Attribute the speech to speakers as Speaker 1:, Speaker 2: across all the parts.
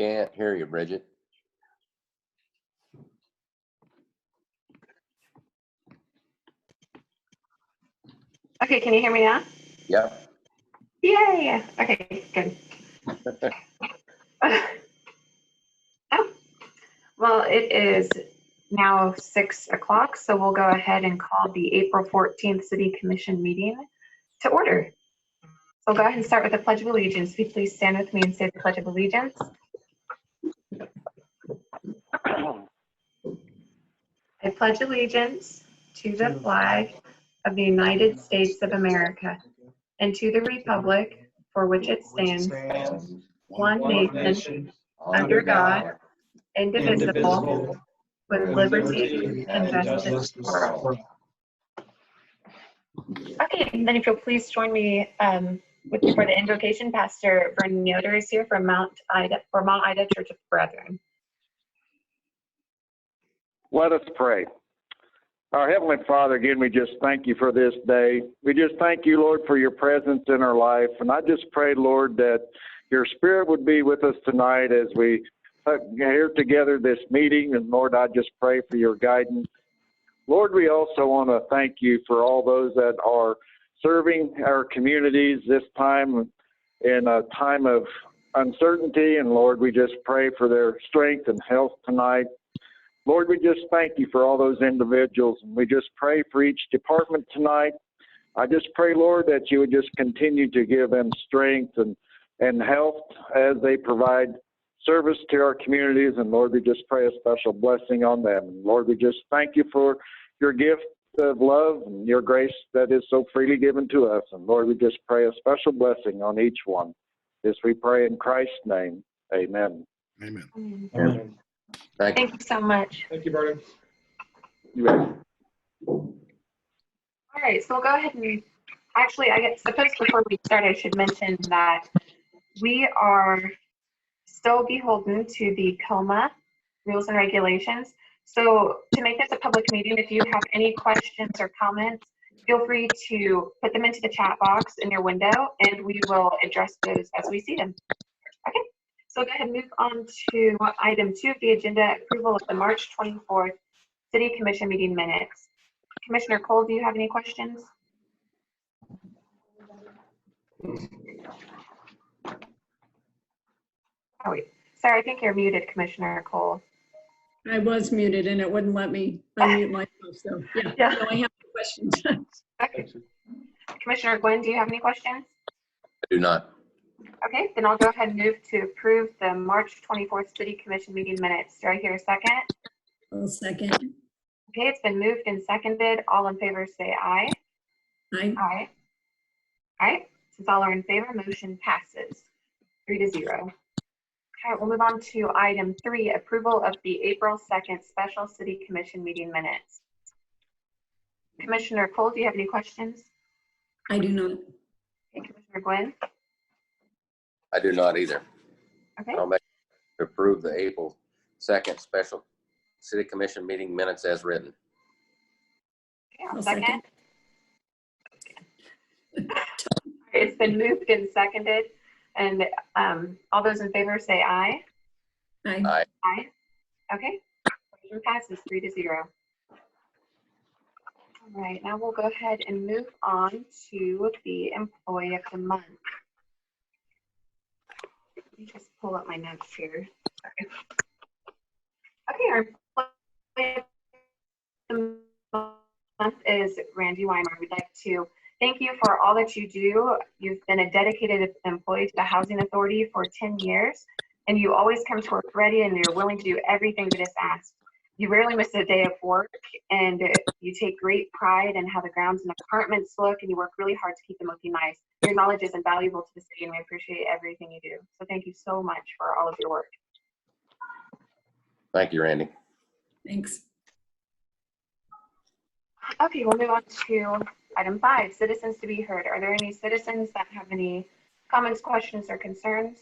Speaker 1: Can't hear you, Bridget.
Speaker 2: Okay, can you hear me now?
Speaker 1: Yep.
Speaker 2: Yay! Okay, good. Oh, well, it is now 6 o'clock, so we'll go ahead and call the April 14th City Commission meeting to order. So we'll go ahead and start with the Pledge of Allegiance. If you please stand with me and say the Pledge of Allegiance. I pledge allegiance to the flag of the United States of America and to the republic for which it stands, one nation, under God, indivisible, with liberty and justice for all. Okay, and then if you'll please join me for the invocation. Pastor Vernon Yoder is here from Mount Ida Church of Brethren.
Speaker 3: Let us pray. Our Heavenly Father, again, we just thank you for this day. We just thank you, Lord, for your presence in our life. And I just pray, Lord, that your Spirit would be with us tonight as we here together this meeting. And Lord, I just pray for your guidance. Lord, we also want to thank you for all those that are serving our communities this time in a time of uncertainty. And Lord, we just pray for their strength and health tonight. Lord, we just thank you for all those individuals, and we just pray for each department tonight. I just pray, Lord, that you would just continue to give them strength and health as they provide service to our communities. And Lord, we just pray a special blessing on them. And Lord, we just thank you for your gift of love and your grace that is so freely given to us. And Lord, we just pray a special blessing on each one. This we pray in Christ's name. Amen.
Speaker 4: Amen.
Speaker 1: Amen. Thank you.
Speaker 2: Thank you so much.
Speaker 4: Thank you, Vernon.
Speaker 3: You bet.
Speaker 2: All right, so we'll go ahead and actually, I suppose before we start, I should mention that we are still beholden to the COMA rules and regulations. So to make this a public meeting, if you have any questions or comments, feel free to put them into the chat box in your window, and we will address those as we see them. Okay. So go ahead and move on to item 2 of the agenda, approval of the March 24th City Commission meeting minutes. Commissioner Cole, do you have any questions? Oh, wait. Sorry, I think you're muted, Commissioner Cole.
Speaker 5: I was muted and it wouldn't let me unmute myself. So yeah, no, I have no questions.
Speaker 2: Okay. Commissioner Gwynn, do you have any questions?
Speaker 1: I do not.
Speaker 2: Okay, then I'll go ahead and move to approve the March 24th City Commission meeting minutes. Do I hear a second?
Speaker 5: I'll second.
Speaker 2: Okay, it's been moved and seconded. All in favor say aye.
Speaker 5: Aye.
Speaker 2: Aye. All right, since all are in favor, motion passes 3-0. All right, we'll move on to item 3, approval of the April 2nd Special City Commission meeting minutes. Commissioner Cole, do you have any questions?
Speaker 5: I do not.
Speaker 2: Okay, Commissioner Gwynn?
Speaker 1: I do not either.
Speaker 2: Okay,
Speaker 1: I'll make to approve the April 2nd special city commission meeting minutes as written.
Speaker 2: okay, I'll
Speaker 5: I'll
Speaker 2: second. It's been moved and seconded, and all those in favor say aye.
Speaker 5: Aye.
Speaker 1: Aye.
Speaker 2: Aye. Okay, motion passes 3-0. All right, now we'll go ahead and move on to the employee of the month. Let me just pull up my notes here. Okay, our employee of the month is Randy Weimer. We'd like to thank you for all that you do. You've been a dedicated employee to the Housing Authority for 10 years, and you always come to work ready and you're willing to do everything that is asked. You rarely miss a day of work, and you take great pride in how the grounds and apartments look, and you work really hard to keep them looking nice. Your knowledge is invaluable to the city, and we appreciate everything you do. So thank you so much for all of your work.
Speaker 1: Thank you, Randy.
Speaker 5: Thanks.
Speaker 2: Okay, we'll move on to item 5, citizens to be heard. Are there any citizens that have any comments, questions, or concerns?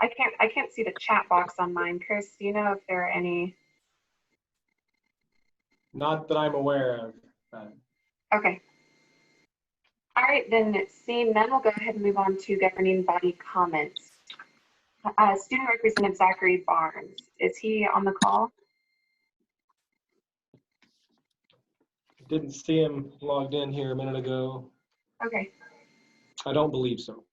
Speaker 2: I can't see the chat box on mine. Chris, do you know if there are any?
Speaker 4: Not that I'm aware of.
Speaker 2: Okay. All right, then seeing none, we'll go ahead and move on to governing body comments. Student Representative Zachary Barnes, is he on the call?
Speaker 4: Didn't see him logged in here a minute ago.
Speaker 2: Okay.
Speaker 4: I don't believe so.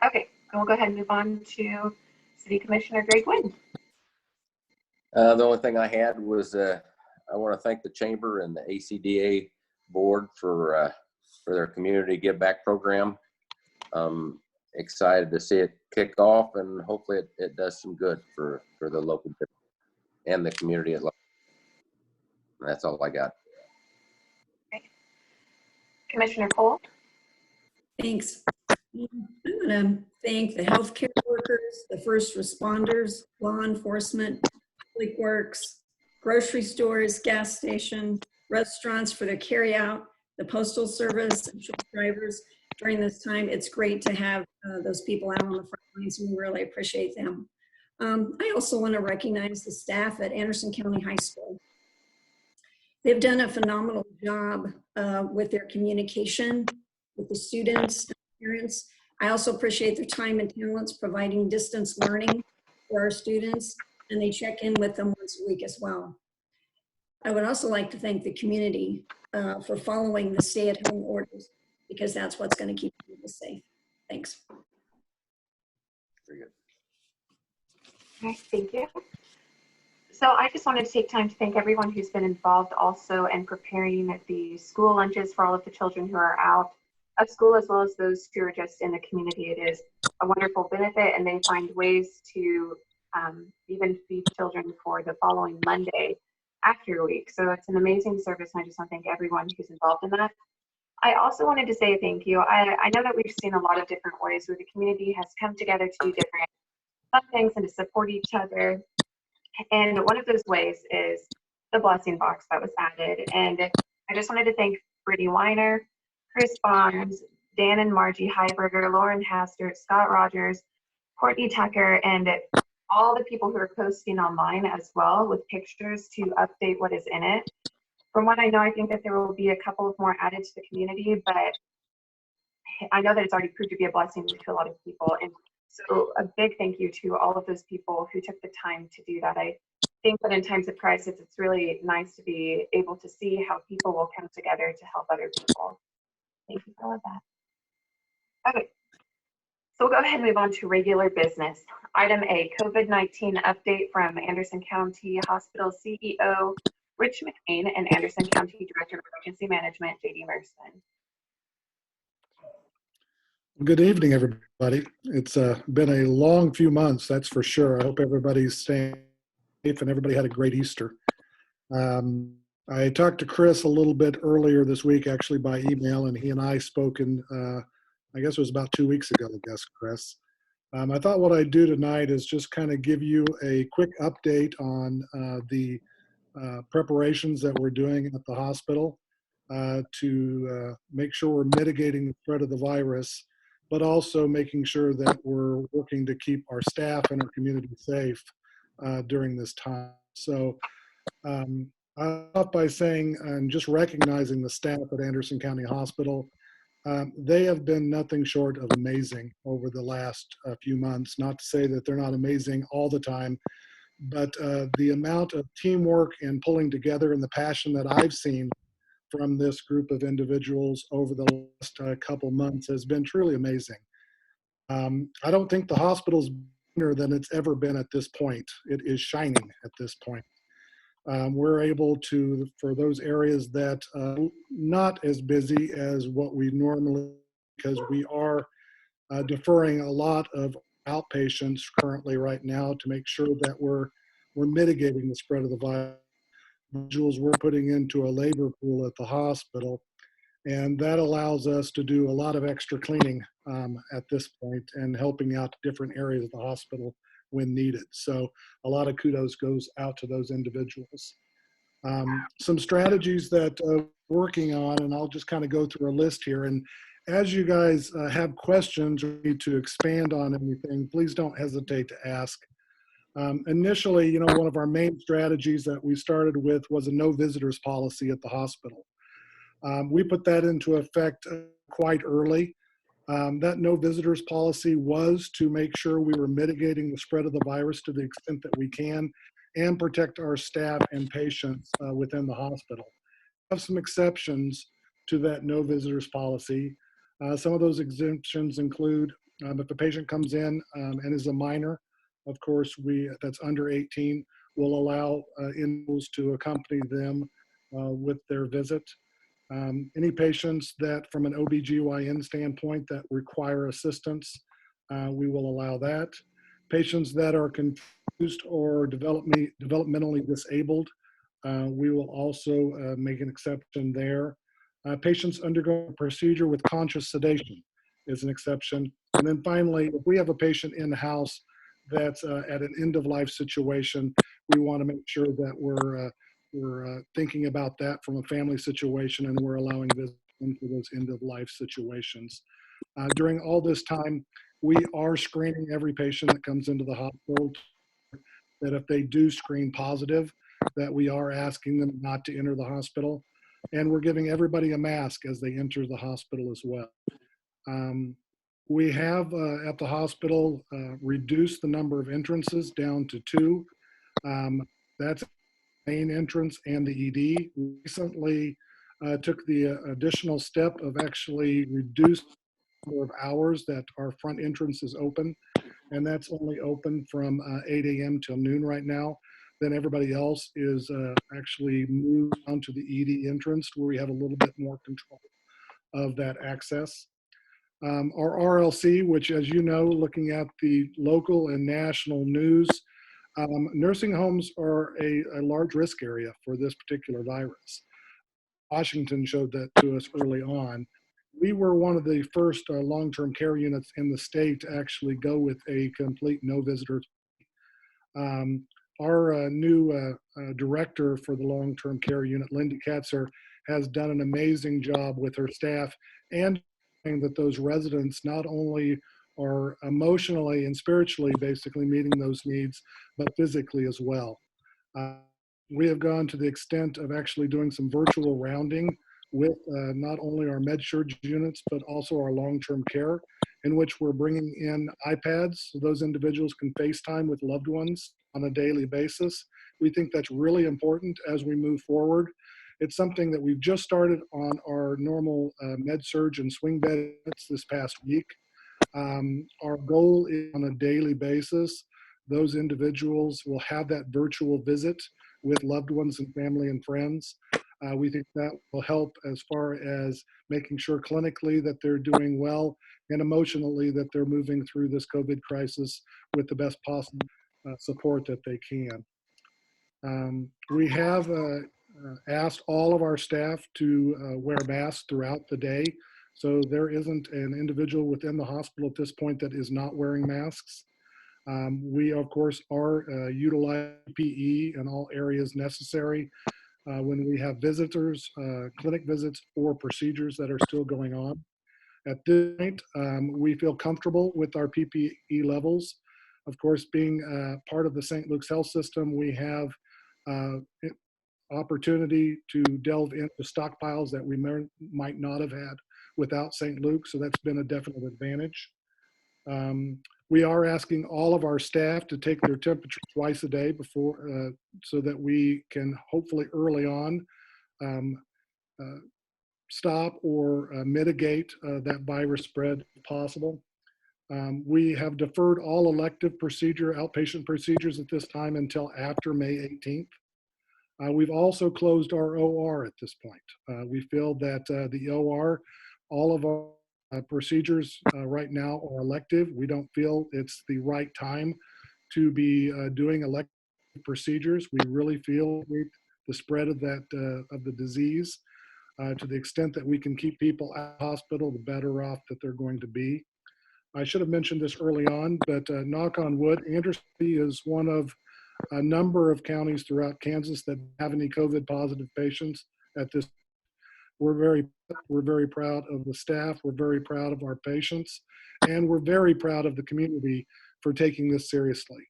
Speaker 2: Okay, and we'll go ahead and move on to City Commissioner Greg Wynn.
Speaker 1: The only thing I had was I want to thank the chamber and the ACDA board for their community give back program. Excited to see it kick off, and hopefully it does some good for the local and the community at large. That's all I got.
Speaker 2: Okay. Commissioner Cole.
Speaker 5: Thanks. I want to thank the healthcare workers, the first responders, law enforcement, public works, grocery stores, gas station, restaurants for their carryout, the postal service, and truck drivers during this time. It's great to have those people out on the front lines, and we really appreciate them. I also want to recognize the staff at Anderson County High School. They've done a phenomenal job with their communication with the students and parents. I also appreciate their time and talents providing distance learning for our students, and they check in with them once a week as well. I would also like to thank the community for following the stay-at-home orders, because that's what's going to keep people safe. Thanks.
Speaker 1: Very good.
Speaker 2: Okay, thank you. So I just wanted to take time to thank everyone who's been involved also in preparing the school lunches for all of the children who are out of school, as well as those who are just in the community. It is a wonderful benefit, and they find ways to even feed children for the following Monday after a week. So it's an amazing service, and I just want to thank everyone who's involved in that. I also wanted to say thank you. I know that we've seen a lot of different ways where the community has come together to do different fun things and to support each other. And one of those ways is the blessing box that was added. And I just wanted to thank Brittany Weiner, Chris Barnes, Dan and Margie Heiberger, Lauren Hastert, Scott Rogers, Courtney Tucker, and all the people who are posting online as well with pictures to update what is in it. From what I know, I think that there will be a couple of more added to the community, but I know that it's already proved to be a blessing to a lot of people. And so a big thank you to all of those people who took the time to do that. I think that in times of crisis, it's really nice to be able to see how people will come together to help other people. Thank you for all of that. Okay, so we'll go ahead and move on to regular business. Item A, COVID-19 update from Anderson County Hospital CEO, Rich McCain, and Anderson County Director of Emergency Management, JD Merson.
Speaker 6: Good evening, everybody. It's been a long few months, that's for sure. I hope everybody's staying safe and everybody had a great Easter. I talked to Chris a little bit earlier this week, actually by email, and he and I spoke in, I guess it was about 2 weeks ago, Chris. I thought what I'd do tonight is just kind of give you a quick update on the preparations that we're doing at the hospital to make sure we're mitigating the spread of the virus, but also making sure that we're working to keep our staff and our community safe during this time. So I'll start by saying and just recognizing the staff at Anderson County Hospital. They have been nothing short of amazing over the last few months. Not to say that they're not amazing all the time, but the amount of teamwork and pulling together and the passion that I've seen from this group of individuals over the last couple months has been truly amazing. I don't think the hospital's better than it's ever been at this point. It is shining at this point. We're able to, for those areas that not as busy as what we normally, because we are deferring a lot of outpatients currently right now to make sure that we're mitigating the spread of the virus. Individuals we're putting into a labor pool at the hospital, and that allows us to do a lot of extra cleaning at this point and helping out different areas of the hospital when needed. So a lot of kudos goes out to those individuals. Some strategies that we're working on, and I'll just kind of go through a list here. And as you guys have questions or need to expand on anything, please don't hesitate to ask. Initially, you know, one of our main strategies that we started with was a no visitors policy at the hospital. We put that into effect quite early. That no visitors policy was to make sure we were mitigating the spread of the virus to the extent that we can and protect our staff and patients within the hospital. We have some exceptions to that no visitors policy. Some of those exemptions include if a patient comes in and is a minor, of course, that's under 18, will allow individuals to accompany them with their visit. Any patients that from an OBGYN standpoint that require assistance, we will allow that. Patients that are confused or developmentally disabled, we will also make an exception there. Patients undergoing a procedure with conscious sedation is an exception. And then finally, if we have a patient in the house that's at an end-of-life situation, we want to make sure that we're thinking about that from a family situation, and we're allowing this into those end-of-life situations. During all this time, we are screening every patient that comes into the hospital, that if they do screen positive, that we are asking them not to enter the hospital. And we're giving everybody a mask as they enter the hospital as well. We have at the hospital reduced the number of entrances down to 2. That's main entrance and the ED. We recently took the additional step of actually reduced the number of hours that our front entrance is open, and that's only open from 8 a.m. till noon right now. Then everybody else is actually moved on to the ED entrance, where we have a little bit more control of that access. Our RLC, which, as you know, looking at the local and national news, nursing homes are a large risk area for this particular virus. Washington showed that to us early on. We were one of the first long-term care units in the state to actually go with a complete no visitors. Our new director for the long-term care unit, Linda Katzer, has done an amazing job with her staff, and that those residents not only are emotionally and spiritually basically meeting those needs, but physically as well. We have gone to the extent of actually doing some virtual rounding with not only our med-surg units, but also our long-term care, in which we're bringing in iPads so those individuals can FaceTime with loved ones on a daily basis. We think that's really important as we move forward. It's something that we've just started on our normal med-surg and swing beds this past week. Our goal is on a daily basis, those individuals will have that virtual visit with loved ones and family and friends. We think that will help as far as making sure clinically that they're doing well, and emotionally that they're moving through this COVID crisis with the best possible support that they can. We have asked all of our staff to wear masks throughout the day. So there isn't an individual within the hospital at this point that is not wearing masks. We, of course, are utilizing PPE in all areas necessary when we have visitors, clinic visits, or procedures that are still going on. At this point, we feel comfortable with our PPE levels. Of course, being part of the St. Luke's Health System, we have opportunity to delve into stockpiles that we might not have had without St. Luke, so that's been a definite advantage. We are asking all of our staff to take their temperature twice a day before, so that we can hopefully early on stop or mitigate that virus spread if possible. We have deferred all elective outpatient procedures at this time until after May 18th. We've also closed our OR at this point. We feel that the OR, all of our procedures right now are elective. We don't feel it's the right time to be doing elective procedures. We really feel the spread of the disease. To the extent that we can keep people out of the hospital, the better off that they're going to be. I should have mentioned this early on, but knock on wood, Anderson is one of a number of counties throughout Kansas that have any COVID positive patients at this. We're very proud of the staff. We're very proud of our patients, and we're very proud of the community for taking this seriously.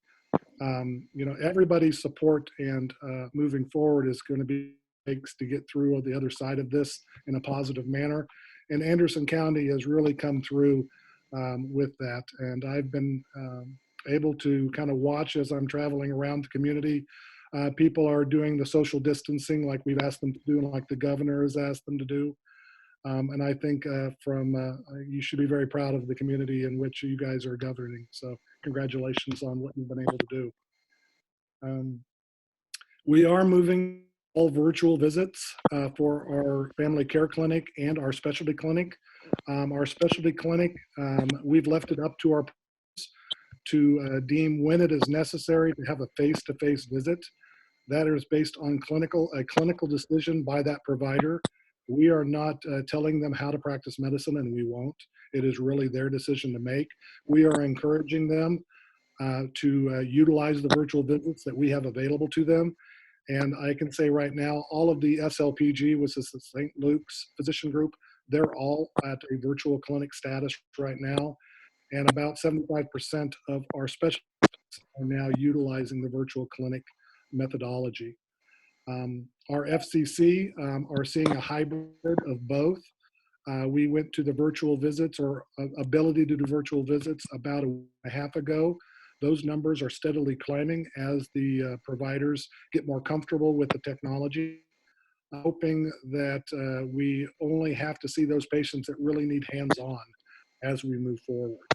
Speaker 6: Everybody's support and moving forward is going to be takes to get through on the other side of this in a positive manner. And Anderson County has really come through with that. And I've been able to kind of watch as I'm traveling around the community. People are doing the social distancing like we've asked them to do and like the governor has asked them to do. And I think you should be very proud of the community in which you guys are governing. So congratulations on what you've been able to do. We are moving all virtual visits for our family care clinic and our specialty clinic. Our specialty clinic, we've left it up to our to deem when it is necessary to have a face-to-face visit. That is based on a clinical decision by that provider. We are not telling them how to practice medicine, and we won't. It is really their decision to make. We are encouraging them to utilize the virtual visits that we have available to them. And I can say right now, all of the SLPG, which is the St. Luke's Physician Group, they're all at a virtual clinic status right now. And about 75% of our specialists are now utilizing the virtual clinic methodology. Our FCC are seeing a hybrid of both. We went to the virtual visits or ability to do virtual visits about a week and a half ago. Those numbers are steadily climbing as the providers get more comfortable with the technology, hoping that we only have to see those patients that really need hands-on as we move forward.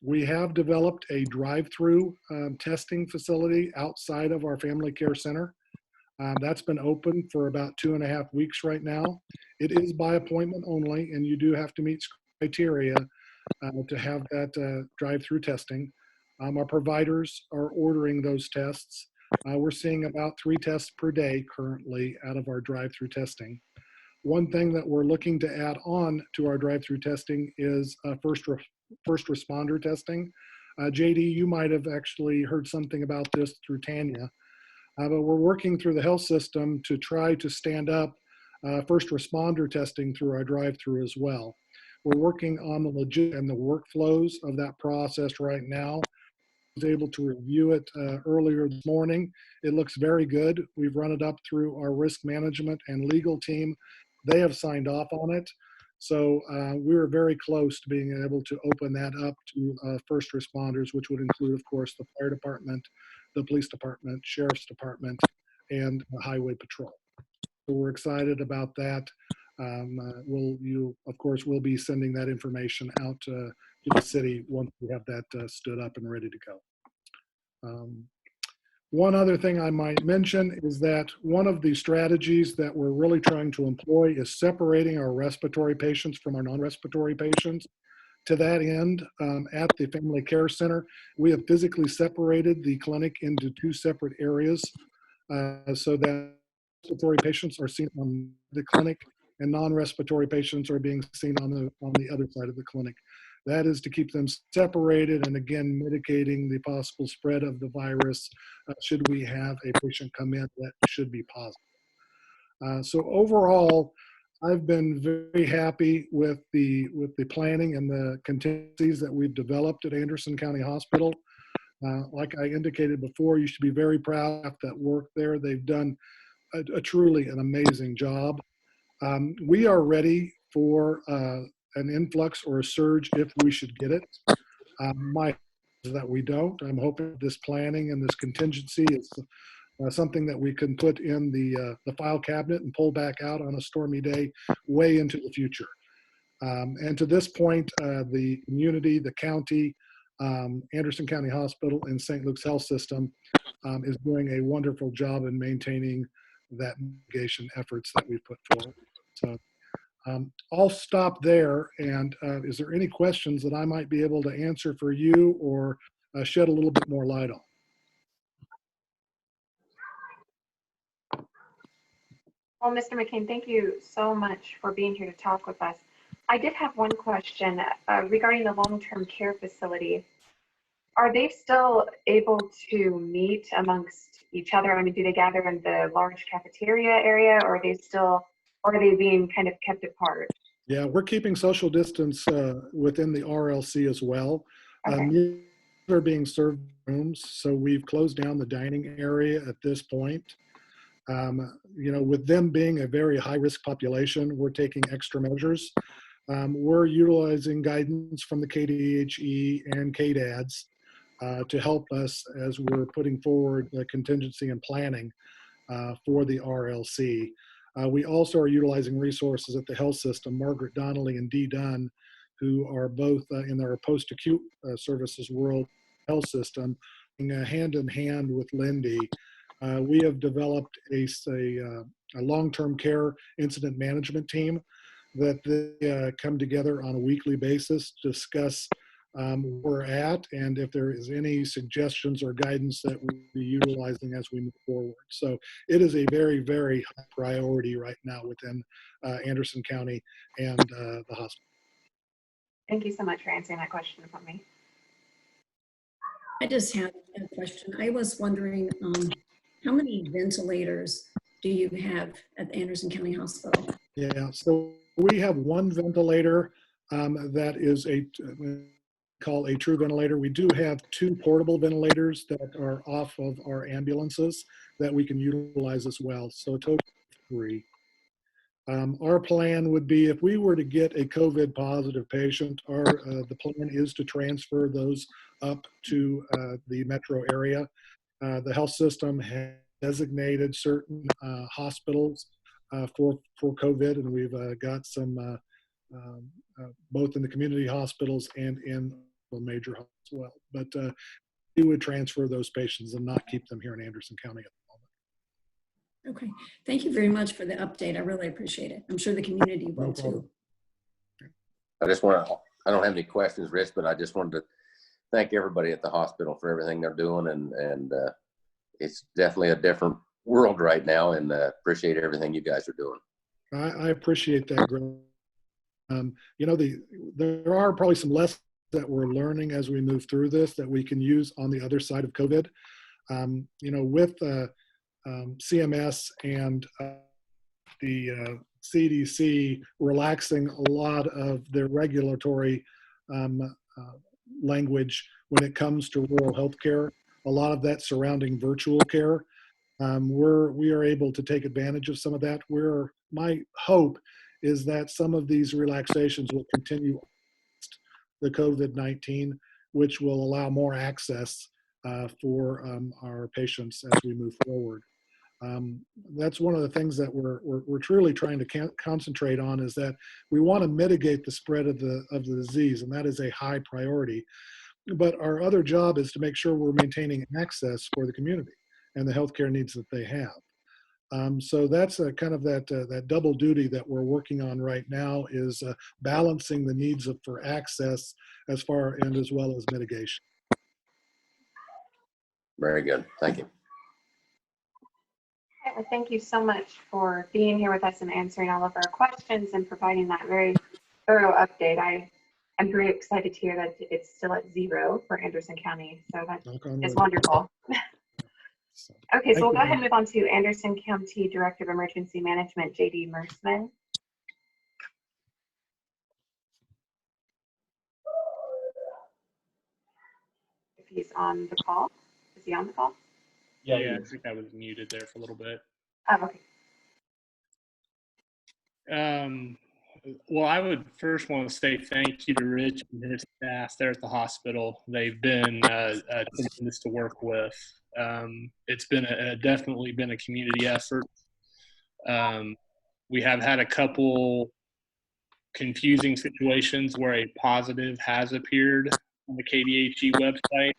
Speaker 6: We have developed a drive-through testing facility outside of our family care center. That's been open for about 2.5 weeks right now. It is by appointment only, and you do have to meet criteria to have that drive-through testing. Our providers are ordering those tests. We're seeing about 3 tests per day currently out of our drive-through testing. One thing that we're looking to add on to our drive-through testing is first responder testing. JD, you might have actually heard something about this through Tanya, but we're working through the health system to try to stand up first responder testing through our drive-through as well. We're working on the legit and the workflows of that process right now. I was able to review it earlier this morning. It looks very good. We've run it up through our risk management and legal team. They have signed off on it. So we're very close to being able to open that up to first responders, which would include, of course, the fire department, the police department, sheriff's department, and the highway patrol. So we're excited about that. You, of course, will be sending that information out to the city once we have that stood up and ready to go. One other thing I might mention is that one of the strategies that we're really trying to employ is separating our respiratory patients from our non-respiratory patients. To that end, at the Family Care Center, we have physically separated the clinic into 2 separate areas so that respiratory patients are seen on the clinic and non-respiratory patients are being seen on the other side of the clinic. That is to keep them separated and again, mitigating the possible spread of the virus should we have a patient come in that should be positive. So overall, I've been very happy with the planning and the contingencies that we've developed at Anderson County Hospital. Like I indicated before, you should be very proud of that work there. They've done a truly an amazing job. We are ready for an influx or a surge if we should get it. My hope is that we don't. I'm hoping this planning and this contingency is something that we can put in the file cabinet and pull back out on a stormy day way into the future. And to this point, the community, the county, Anderson County Hospital, and St. Luke's Health System is doing a wonderful job in maintaining that mitigation efforts that we've put forward. So I'll stop there. And is there any questions that I might be able to answer for you or shed a little bit more light on?
Speaker 2: Well, Mr. McCain, thank you so much for being here to talk with us. I did have one question regarding the long-term care facility. Are they still able to meet amongst each other? I mean, do they gather in the large cafeteria area, or are they being kind of kept apart?
Speaker 6: Yeah, we're keeping social distance within the RLC as well.
Speaker 2: Okay.
Speaker 6: They're being served in rooms, so we've closed down the dining area at this point. With them being a very high-risk population, we're taking extra measures. We're utilizing guidance from the KDHE and KDADS to help us as we're putting forward the contingency and planning for the RLC. We also are utilizing resources at the health system, Margaret Donnelly and Dee Dunn, who are both in our post-acute services world health system, hand in hand with Lindy. We have developed a long-term care incident management team that they come together on a weekly basis to discuss where we're at and if there is any suggestions or guidance that we'll be utilizing as we move forward. So it is a very, very high priority right now within Anderson County and the hospital.
Speaker 2: Thank you so much for answering that question for me.
Speaker 5: I just have a question. I was wondering, how many ventilators do you have at the Anderson County Hospital?
Speaker 6: Yeah, so we have one ventilator that is called a true ventilator. We do have 2 portable ventilators that are off of our ambulances that we can utilize as well. So a total of 3. Our plan would be if we were to get a COVID positive patient, the plan is to transfer those up to the metro area. The health system has designated certain hospitals for COVID, and we've got some both in the community hospitals and in the major hospitals as well. But we would transfer those patients and not keep them here in Anderson County at the moment.
Speaker 5: Okay, thank you very much for the update. I really appreciate it. I'm sure the community will too.
Speaker 1: I don't have any questions, Rich, but I just wanted to thank everybody at the hospital for everything they're doing. And it's definitely a different world right now, and appreciate everything you guys are doing.
Speaker 6: I appreciate that, Greg. There are probably some lessons that we're learning as we move through this that we can use on the other side of COVID. With CMS and the CDC relaxing a lot of their regulatory language when it comes to rural healthcare, a lot of that surrounding virtual care. We are able to take advantage of some of that. My hope is that some of these relaxations will continue the COVID-19, which will allow more access for our patients as we move forward. That's one of the things that we're truly trying to concentrate on, is that we want to mitigate the spread of the disease, and that is a high priority. But our other job is to make sure we're maintaining access for the community and the healthcare needs that they have. So that's kind of that double duty that we're working on right now, is balancing the needs for access as well as mitigation.
Speaker 1: Very good. Thank you.
Speaker 2: Well, thank you so much for being here with us and answering all of our questions and providing that very thorough update. I'm very excited to hear that it's still at 0 for Anderson County. So that is wonderful. Okay, so we'll go ahead and move on to Anderson County Director of Emergency Management, JD Mersman. If he's on the call. Is he on the call?
Speaker 7: Yeah, I think I was muted there for a little bit.
Speaker 2: Oh, okay.
Speaker 7: Well, I would first want to say thank you to Rich and his staff there at the hospital. They've been tremendous to work with. It's been definitely been a community effort. We have had a couple confusing situations where a positive has appeared on the KDHE website.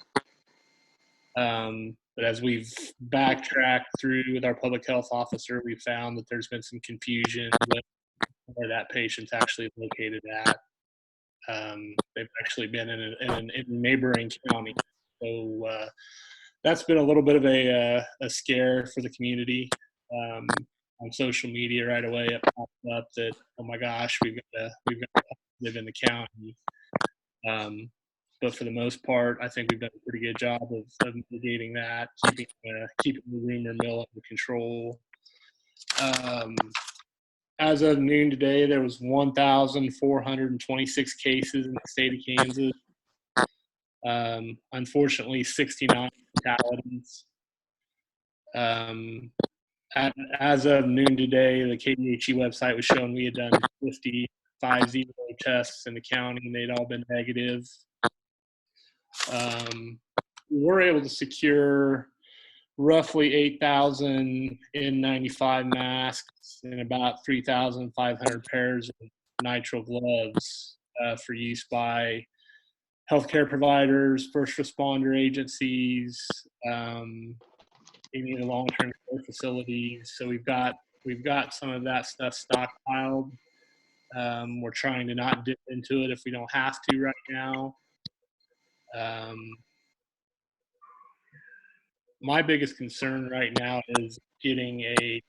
Speaker 7: But as we've backtracked through with our public health officer, we found that there's been some confusion with where that patient's actually located at. They've actually been in a neighboring county. So that's been a little bit of a scare for the community. On social media right away, it popped up that, oh my gosh, we've got to live in the county. But for the most part, I think we've done a pretty good job of mitigating that, keeping the rumor mill under control. As of noon today, there was 1,426 cases in the state of Kansas. Unfortunately, 69 fatalities. As of noon today, the KDHE website was showing we had done 50 tests in the county, and they'd all been negative. We were able to secure roughly 8,000 N95 masks and about 3,500 pairs of nitrile gloves for use by healthcare providers, first responder agencies, any of the long-term care facilities. So we've got some of that stuff stockpiled. We're trying to not dip into it if we don't have to right now. My biggest concern right now is getting a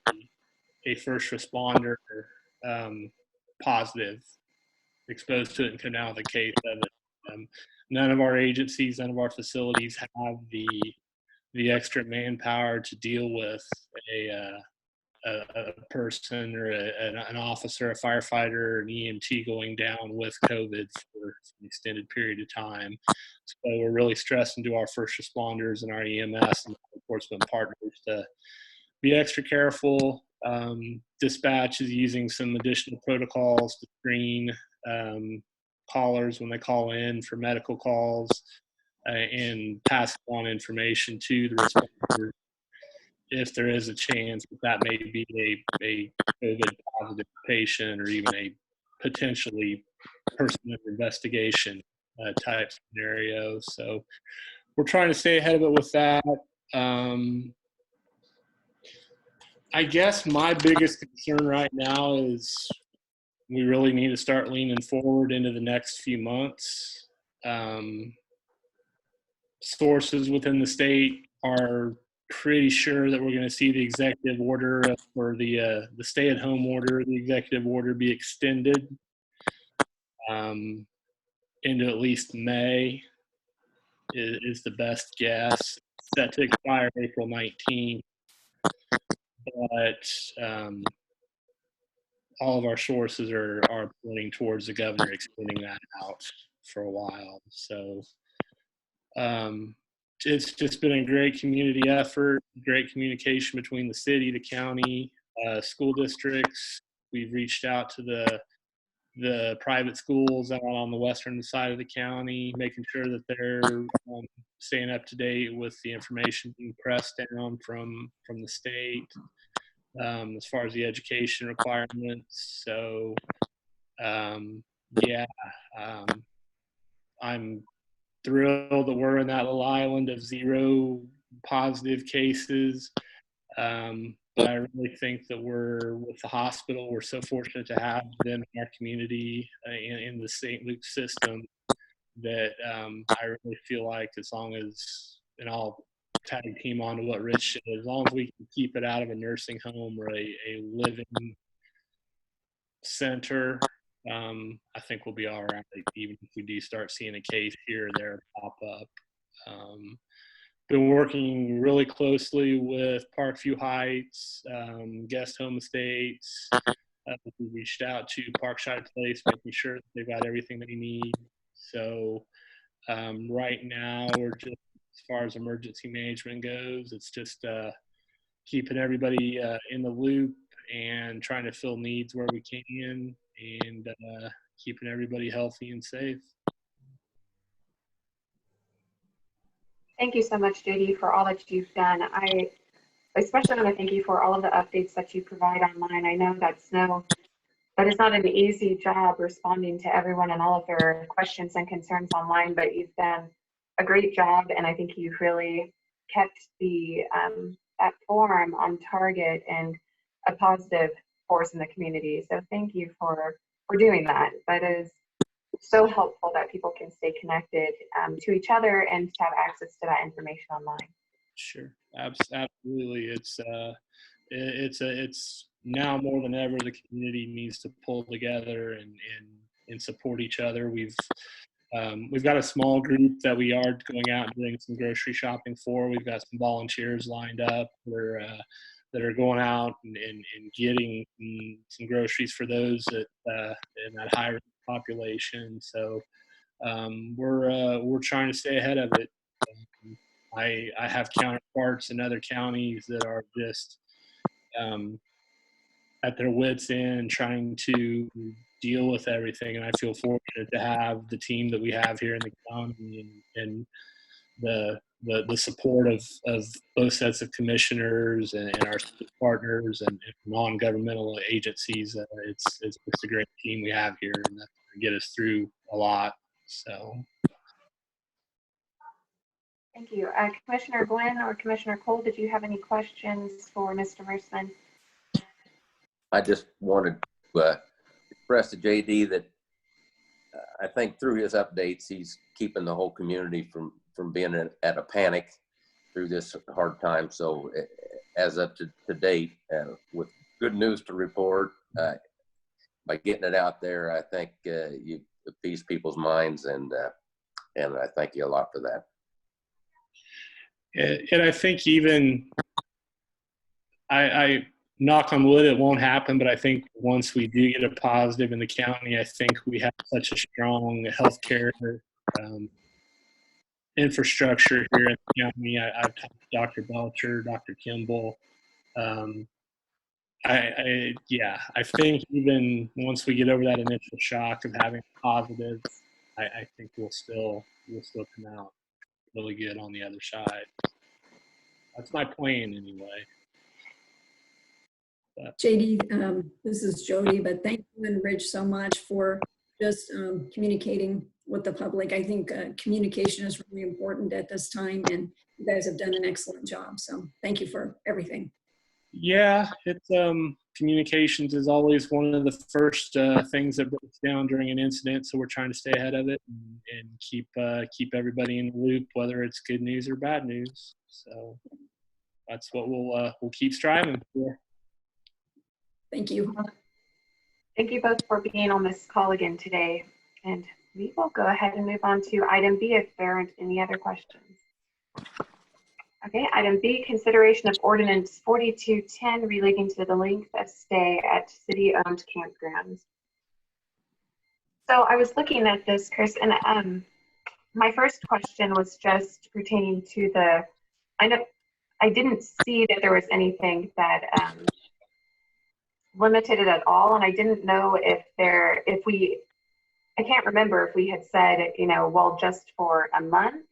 Speaker 7: first responder positive, exposed to it, and come out with a case of it. None of our agencies, none of our facilities have the extra manpower to deal with a person or an officer, a firefighter, an EMT going down with COVID for an extended period of time. So we're really stressing to our first responders and our EMS and enforcement partners to be extra careful. Dispatch is using some additional protocols to screen callers when they call in for medical calls and pass on information to the responders if there is a chance that may be a COVID positive patient or even a potentially person under investigation type scenario. So we're trying to stay ahead of it with that. I guess my biggest concern right now is we really need to start leaning forward into the next few months. Sources within the state are pretty sure that we're going to see the executive order or the stay-at-home order, the executive order, be extended into at least May is the best guess. It's set to expire April 19th, but all of our sources are pointing towards the governor extending that out for a while. So it's just been a great community effort, great communication between the city, the county, school districts. We've reached out to the private schools out on the western side of the county, making sure that they're staying up to date with the information being pressed down from the state as far as the education requirements. So, I'm thrilled that we're in that little island of 0 positive cases. But I really think that we're, with the hospital, we're so fortunate to have them in our community in the St. Luke's system that I really feel like as long as, and I'll tag team onto what Rich said, as long as we can keep it out of a nursing home or a living center, I think we'll be all right, even if we do start seeing a case here or there pop up. Been working really closely with Parkview Heights, Guest Home Estates. We reached out to Parkside Place, making sure that they've got everything they need. So right now, we're just, as far as emergency management goes, it's just keeping everybody in the loop and trying to fill needs where we can, and keeping everybody healthy and safe.
Speaker 2: Thank you so much, JD, for all that you've done. I especially want to thank you for all of the updates that you provide online. I know that is not an easy job responding to everyone and all of their questions and concerns online, but you've done a great job, and I think you've really kept the that forum on target and a positive force in the community. So thank you for doing that. That is so helpful that people can stay connected to each other and to have access to that information online.
Speaker 7: Sure, absolutely. It's now more than ever the community needs to pull together and support each other. We've got a small group that we are going out and doing some grocery shopping for. We've got some volunteers lined up that are going out and getting some groceries for those that in that high risk population. So we're trying to stay ahead of it. I have counterparts in other counties that are just at their wits' end trying to deal with everything. And I feel fortunate to have the team that we have here in the county and the support of both sets of commissioners and our partners and non-governmental agencies. It's a great team we have here, and that's going to get us through a lot. So.
Speaker 2: Thank you. Commissioner Glenn or Commissioner Cole, did you have any questions for Mr. Versman?
Speaker 1: I just wanted to express to JD that I think through his updates, he's keeping the whole community from being at a panic through this hard time. So as up to date, with good news to report, by getting it out there, I think you appease people's minds, and I thank you a lot for that.
Speaker 7: And I think even I knock on wood, it won't happen, but I think once we do get a positive in the county, I think we have such a strong healthcare infrastructure here in the county. I've talked to Dr. Belcher, Dr. Kimball. I think even once we get over that initial shock of having positives, I think we'll still come out really good on the other side. That's my plan anyway.
Speaker 5: JD, this is Jody, but thank you and Rich so much for just communicating with the public. I think communication is really important at this time, and you guys have done an excellent job. So thank you for everything.
Speaker 7: Yeah, it's communications is always one of the first things that breaks down during an incident. So we're trying to stay ahead of it and keep everybody in the loop, whether it's good news or bad news. So that's what we'll keep striving for.
Speaker 5: Thank you.
Speaker 2: Thank you both for being on this call again today. And we will go ahead and move on to item B if there aren't any other questions. Okay, item B, consideration of ordinance 4210 relating to the length of stay at city-owned campgrounds. So I was looking at this, Chris, and my first question was just pertaining to I didn't see that there was anything that limited it at all, and I didn't know I can't remember if we had said, well, just for a month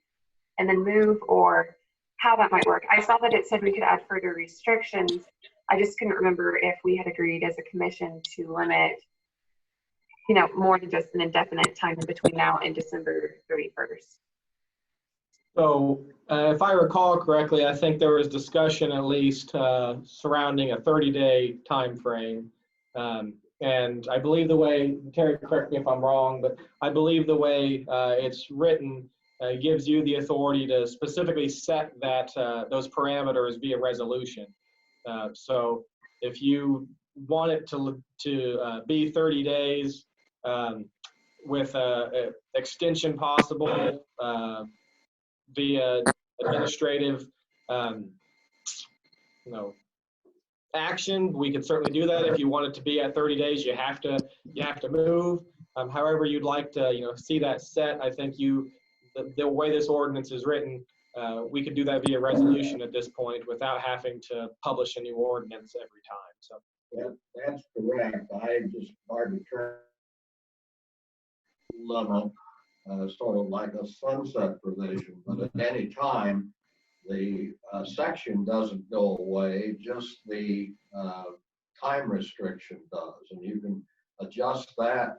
Speaker 2: and then move, or how that might work. I saw that it said we could add further restrictions. I just couldn't remember if we had agreed as a commission to limit, more than just an indefinite time between now and December 31st.
Speaker 4: So if I recall correctly, I think there was discussion at least surrounding a 30-day time frame. And I believe the way, Terry, correct me if I'm wrong, but I believe the way it's written gives you the authority to specifically set that those parameters via resolution. So if you want it to be 30 days with extension possible via administrative action, we can certainly do that. If you want it to be at 30 days, you have to move. However you'd like to see that set. I think the way this ordinance is written, we could do that via resolution at this point without having to publish a new ordinance every time. So
Speaker 8: that's correct. I just arbitrarily limit, sort of like a sunset provision, but at any time the section doesn't go away, just the time restriction does, and you can adjust that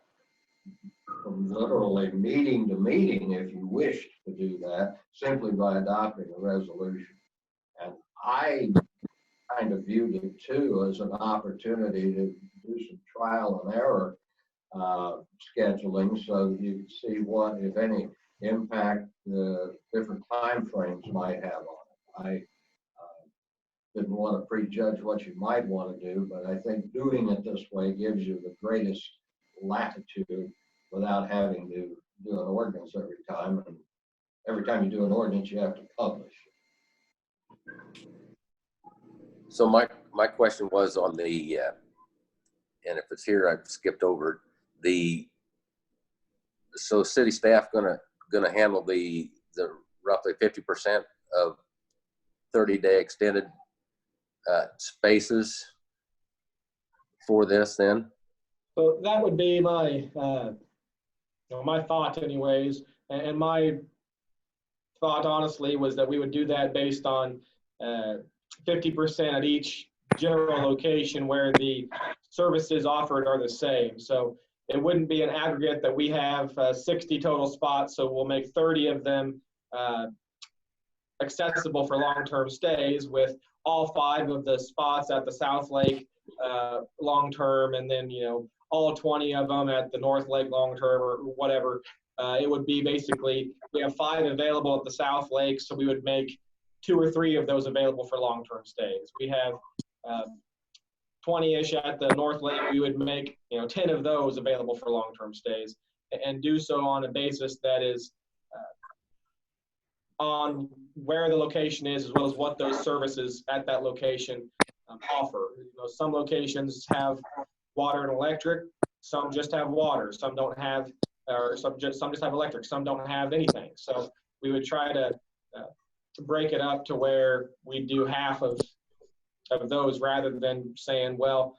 Speaker 8: from literally meeting to meeting if you wished to do that, simply by adopting a resolution. And I kind of viewed it too as an opportunity to do some trial and error scheduling, so that you can see what, if any, impact the different time frames might have on it. I didn't want to prejudge what you might want to do, but I think doing it this way gives you the greatest latitude without having to do an ordinance every time. And every time you do an ordinance, you have to publish.
Speaker 1: So my question was on the, and if it's here, I've skipped over so city staff gonna handle the roughly 50% of 30-day extended spaces for this then?
Speaker 4: So that would be my, my thought anyways. And my thought honestly was that we would do that based on 50% at each general location where the services offered are the same. So it wouldn't be an aggregate that we have 60 total spots, so we'll make 30 of them accessible for long-term stays, with all 5 of the spots at the South Lake long-term, and then all 20 of them at the North Lake long-term or whatever. It would be basically, we have 5 available at the South Lake, so we would make 2 or 3 of those available for long-term stays. We have 20-ish at the North Lake. We would make 10 of those available for long-term stays, and do so on a basis that is on where the location is, as well as what those services at that location offer. Some locations have water and electric, some just have water, some don't have, or some just have electric, some don't have anything. So we would try to break it up to where we do half of those, rather than saying, well,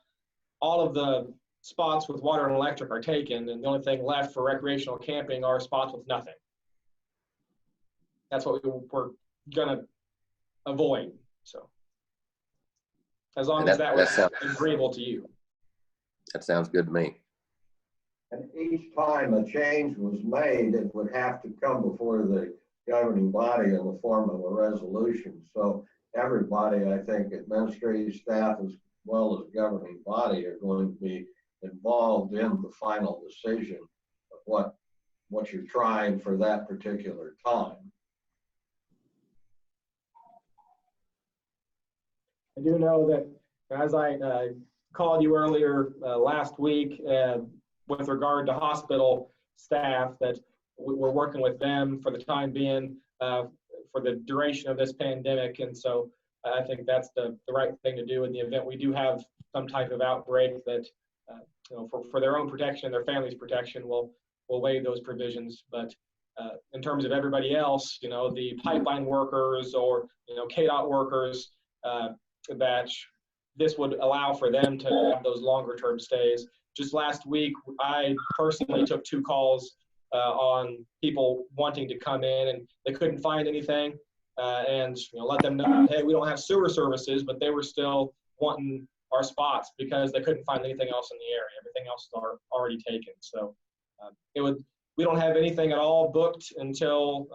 Speaker 4: all of the spots with water and electric are taken, and the only thing left for recreational camping are spots with nothing. That's what we're gonna avoid. So as long as that was agreeable to you.
Speaker 1: That sounds good to me.
Speaker 8: And each time a change was made, it would have to come before the governing body in the form of a resolution. So everybody, I think, administrative staff as well as governing body, are going to be involved in the final decision of what you're trying for that particular time.
Speaker 4: I do know that, as I called you earlier last week with regard to hospital staff, that we're working with them for the time being for the duration of this pandemic. And so I think that's the right thing to do in the event we do have some type of outbreak, that for their own protection, their family's protection, we'll waive those provisions. But in terms of everybody else, the pipeline workers or KDOT workers, that this would allow for them to have those longer term stays. Just last week, I personally took 2 calls on people wanting to come in, and they couldn't find anything, and let them know, hey, we don't have sewer services, but they were still wanting our spots because they couldn't find anything else in the area. Everything else is already taken. So we don't have anything at all booked until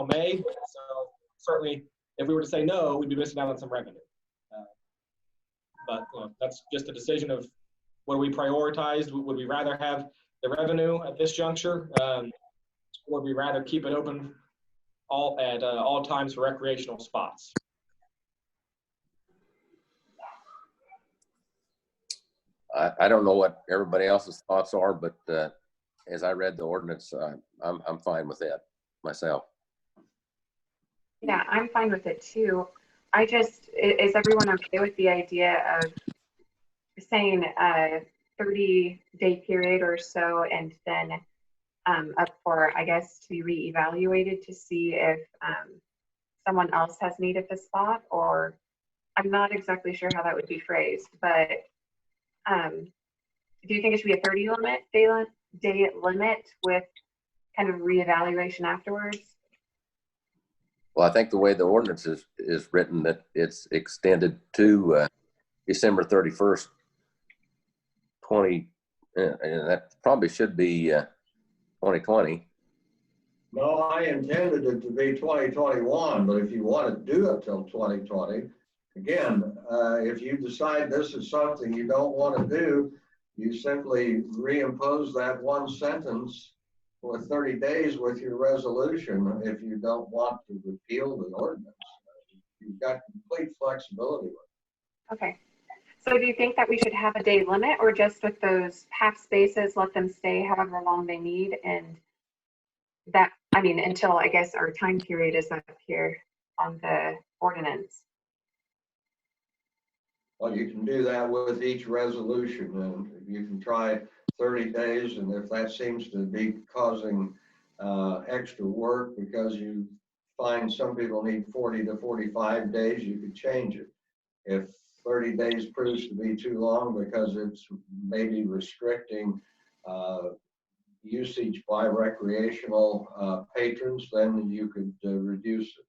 Speaker 4: May. So certainly, if we were to say no, we'd be missing out on some revenue. But that's just a decision of what do we prioritize. Would we rather have the revenue at this juncture? Or would we rather keep it open at all times for recreational spots?
Speaker 1: I don't know what everybody else's thoughts are, but as I read the ordinance, I'm fine with that myself.
Speaker 2: Yeah, I'm fine with it too. Is everyone okay with the idea of saying a 30-day period or so, and then up for, I guess, to be reevaluated to see if someone else has need of the spot? Or I'm not exactly sure how that would be phrased, but do you think it should be a 30-day limit with kind of reevaluation afterwards?
Speaker 1: Well, I think the way the ordinance is written, that it's extended to December 31st, 20, and that probably should be 2020.
Speaker 8: No, I intended it to be 2021, but if you want to do it till 2020, again, if you decide this is something you don't want to do, you simply reimpose that one sentence for 30 days with your resolution if you don't want to repeal the ordinance. You've got complete flexibility with it.
Speaker 2: Okay. So do you think that we should have a day limit, or just with those half spaces, let them stay however long they need? And that, I mean, until I guess our time period is up here on the ordinance.
Speaker 8: Well, you can do that with each resolution, and you can try 30 days, and if that seems to be causing extra work because you find some people need 40 to 45 days, you could change it. If 30 days proves to be too long because it's maybe restricting usage by recreational patrons, then you could reduce it.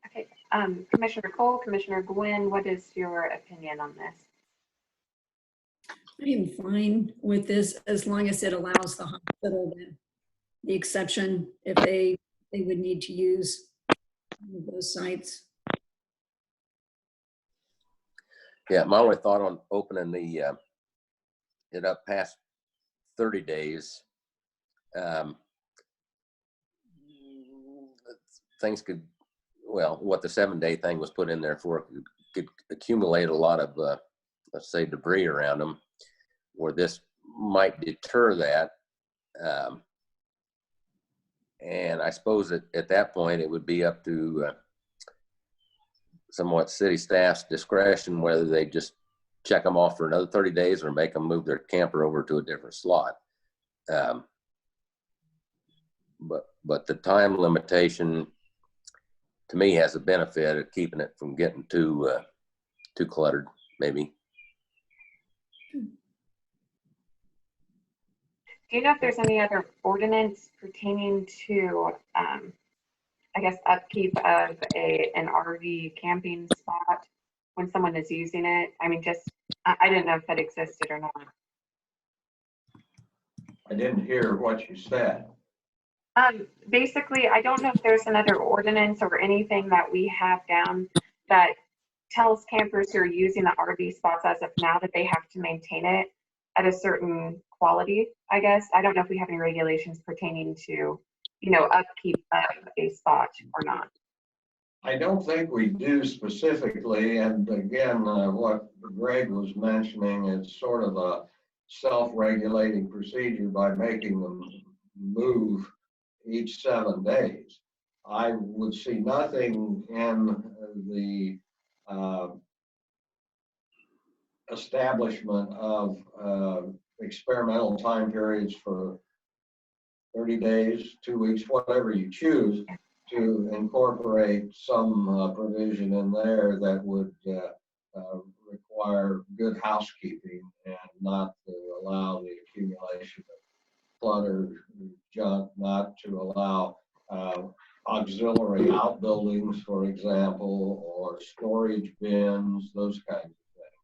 Speaker 2: Okay, Commissioner Cole, Commissioner Gwynn, what is your opinion on this?
Speaker 5: I am fine with this as long as it allows the hospital the exception if they would need to use those sites.
Speaker 1: Yeah, my only thought on opening it up past 30 days, things could, well, what the 7-day thing was put in there for could accumulate a lot of, let's say, debris around them, where this might deter that. And I suppose at that point, it would be up to somewhat city staff's discretion whether they just check them off for another 30 days or make them move their camper over to a different slot. But the time limitation to me has a benefit of keeping it from getting too cluttered, maybe.
Speaker 2: Do you know if there's any other ordinance pertaining to, I guess, upkeep of an RV camping spot when someone is using it? I mean, just, I didn't know if that existed or not.
Speaker 8: I didn't hear what you said.
Speaker 2: Basically, I don't know if there's another ordinance or anything that we have down that tells campers who are using the RV spots as of now that they have to maintain it at a certain quality, I guess. I don't know if we have any regulations pertaining to, upkeep of a spot or not.
Speaker 8: I don't think we do specifically, and again, what Greg was mentioning is sort of a self-regulating procedure by making them move each 7 days. I would see nothing in the establishment of experimental time periods for 30 days, 2 weeks, whatever you choose, to incorporate some provision in there that would require good housekeeping and not to allow the accumulation of clutter, junk, not to allow auxiliary outbuildings, for example, or storage bins, those kinds of things.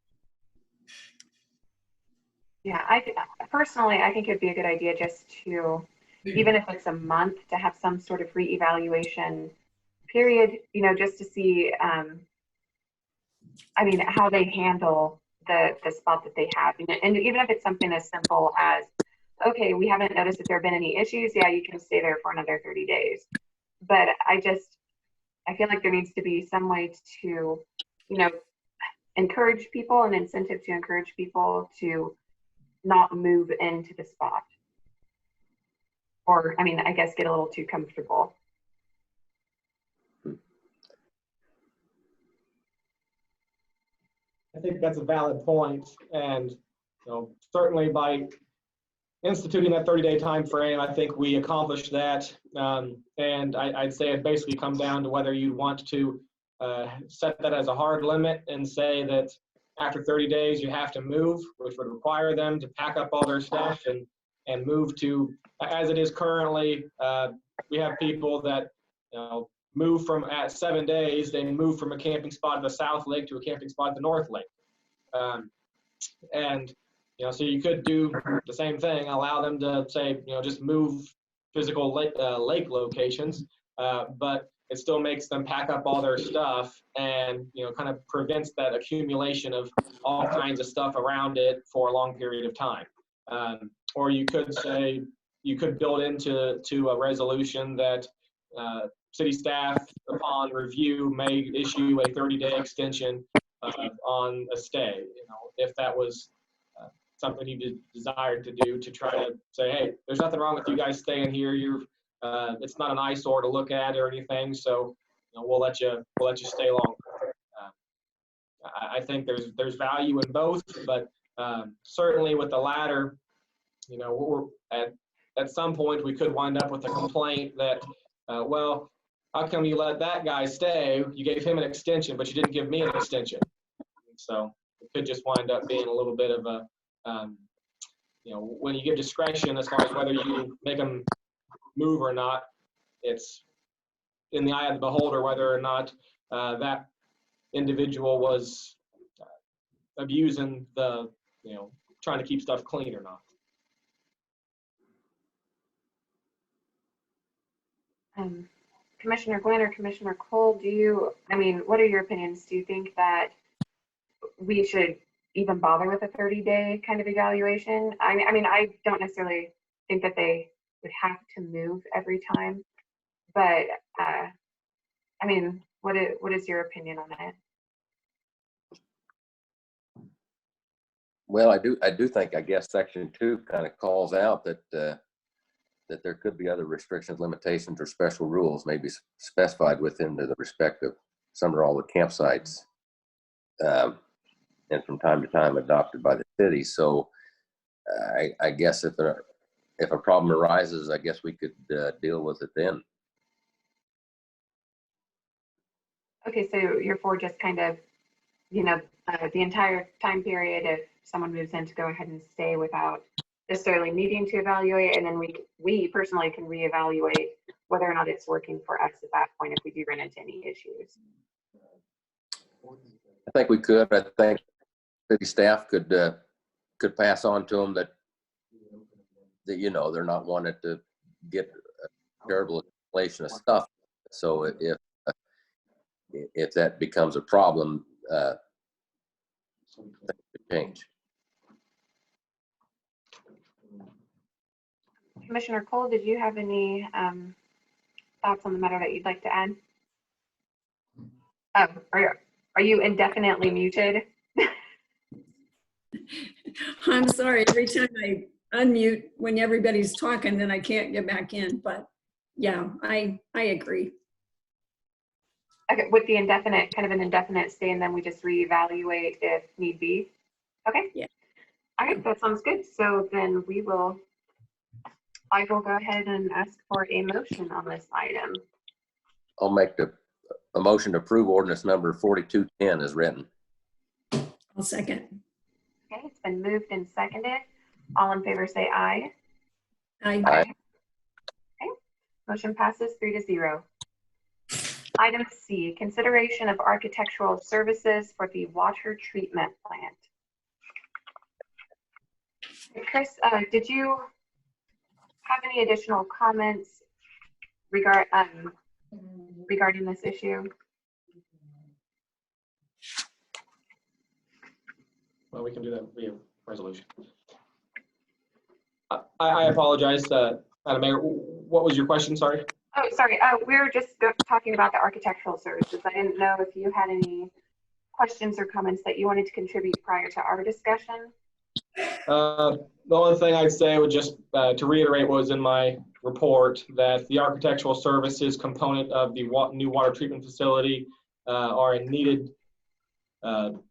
Speaker 2: Yeah, personally, I think it'd be a good idea just to, even if it's a month, to have some sort of reevaluation period, just to see, how they handle the spot that they have. And even if it's something as simple as, okay, we haven't noticed that there have been any issues. Yeah, you can stay there for another 30 days. But I feel like there needs to be some way to, encourage people, an incentive to encourage people to not move into the spot. Or, I guess get a little too comfortable.
Speaker 4: I think that's a valid point, and certainly by instituting that 30-day time frame, I think we accomplished that. And I'd say it basically comes down to whether you want to set that as a hard limit and say that after 30 days you have to move, which would require them to pack up all their stuff and move to, as it is currently, we have people that move from at 7 days, they move from a camping spot at the South Lake to a camping spot at the North Lake. So you could do the same thing, allow them to say, just move physical lake locations, but it still makes them pack up all their stuff and, kind of prevents that accumulation of all kinds of stuff around it for a long period of time. Or you could say, you could build into a resolution that city staff, upon review, may issue a 30-day extension on a stay, if that was something you desired to do, to try to say, hey, there's nothing wrong with you guys staying here. It's not an eyesore to look at or anything, so we'll let you stay longer. I think there's value in both, but certainly with the latter, we're at some point we could wind up with a complaint that, well, how come you let that guy stay? You gave him an extension, but you didn't give me an extension. So it could just wind up being a little bit of a, when you give discretion as far as whether you make them move or not, it's in the eye of the beholder whether or not that individual was abusing the, trying to keep stuff clean or not.
Speaker 2: Commissioner Gwynn or Commissioner Cole, what are your opinions? Do you think that we should even bother with a 30-day kind of evaluation? I don't necessarily think that they would have to move every time, but what is your opinion on it?
Speaker 1: Well, I do think, I guess Section 2 kind of calls out that that there could be other restrictions, limitations, or special rules maybe specified within the respective, some or all the campsites, and from time to time adopted by the city. So I guess if a problem arises, I guess we could deal with it then.
Speaker 2: Okay, so you're for just kind of, the entire time period, if someone moves in, to go ahead and stay without necessarily needing to evaluate, and then we personally can reevaluate whether or not it's working for us at that point if we do run into any issues.
Speaker 1: I think we could. I think city staff could pass on to them that they're not wanting to get a terrible accumulation of stuff. So if that becomes a problem, things could change.
Speaker 2: Commissioner Cole, did you have any thoughts on the matter that you'd like to add? Are you indefinitely muted?
Speaker 5: I'm sorry, every time I unmute when everybody's talking, then I can't get back in, but yeah, I agree.
Speaker 2: Okay, with the indefinite, kind of an indefinite stay, and then we just reevaluate if need be. Okay.
Speaker 5: Yeah.
Speaker 2: All right, that sounds good. So then I will go ahead and ask for a motion on this item.
Speaker 1: I'll make a motion to approve ordinance number 4210 as written.
Speaker 5: I'll second.
Speaker 2: Okay, it's been moved and seconded. All in favor say aye.
Speaker 5: Aye.
Speaker 1: Aye.
Speaker 2: Okay, motion passes 3-0. Item C, consideration of architectural services for the water treatment plant. Chris, did you have any additional comments regarding this issue?
Speaker 4: Well, we can do that via resolution. I apologize, Madam Mayor. What was your question? Sorry.
Speaker 2: Oh, sorry. We were just talking about the architectural services. I didn't know if you had any questions or comments that you wanted to contribute prior to our discussion.
Speaker 4: The only thing I'd say would just to reiterate what was in my report, that the architectural services component of the new water treatment facility are a needed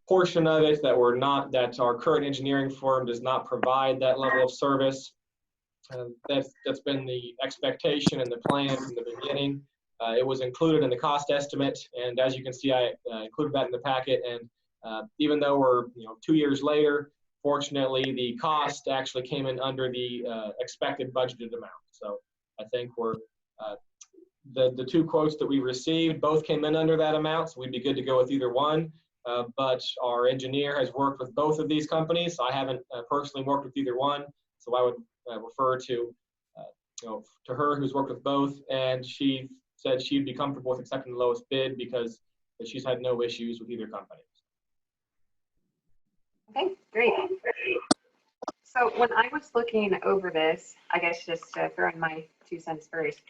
Speaker 4: portion of it, that our current engineering firm does not provide that level of service. That's been the expectation and the plan from the beginning. It was included in the cost estimate, and as you can see, I included that in the packet. And even though we're 2 years later, fortunately, the cost actually came in under the expected budgeted amount. So I think the two quotes that we received both came in under that amount, so we'd be good to go with either one. But our engineer has worked with both of these companies. I haven't personally worked with either one, so I would refer to her, who's worked with both, and she said she'd be comfortable with accepting the lowest bid because she's had no issues with either company.
Speaker 2: Okay, great. So when I was looking over this, I guess just to throw in my 2 cents first.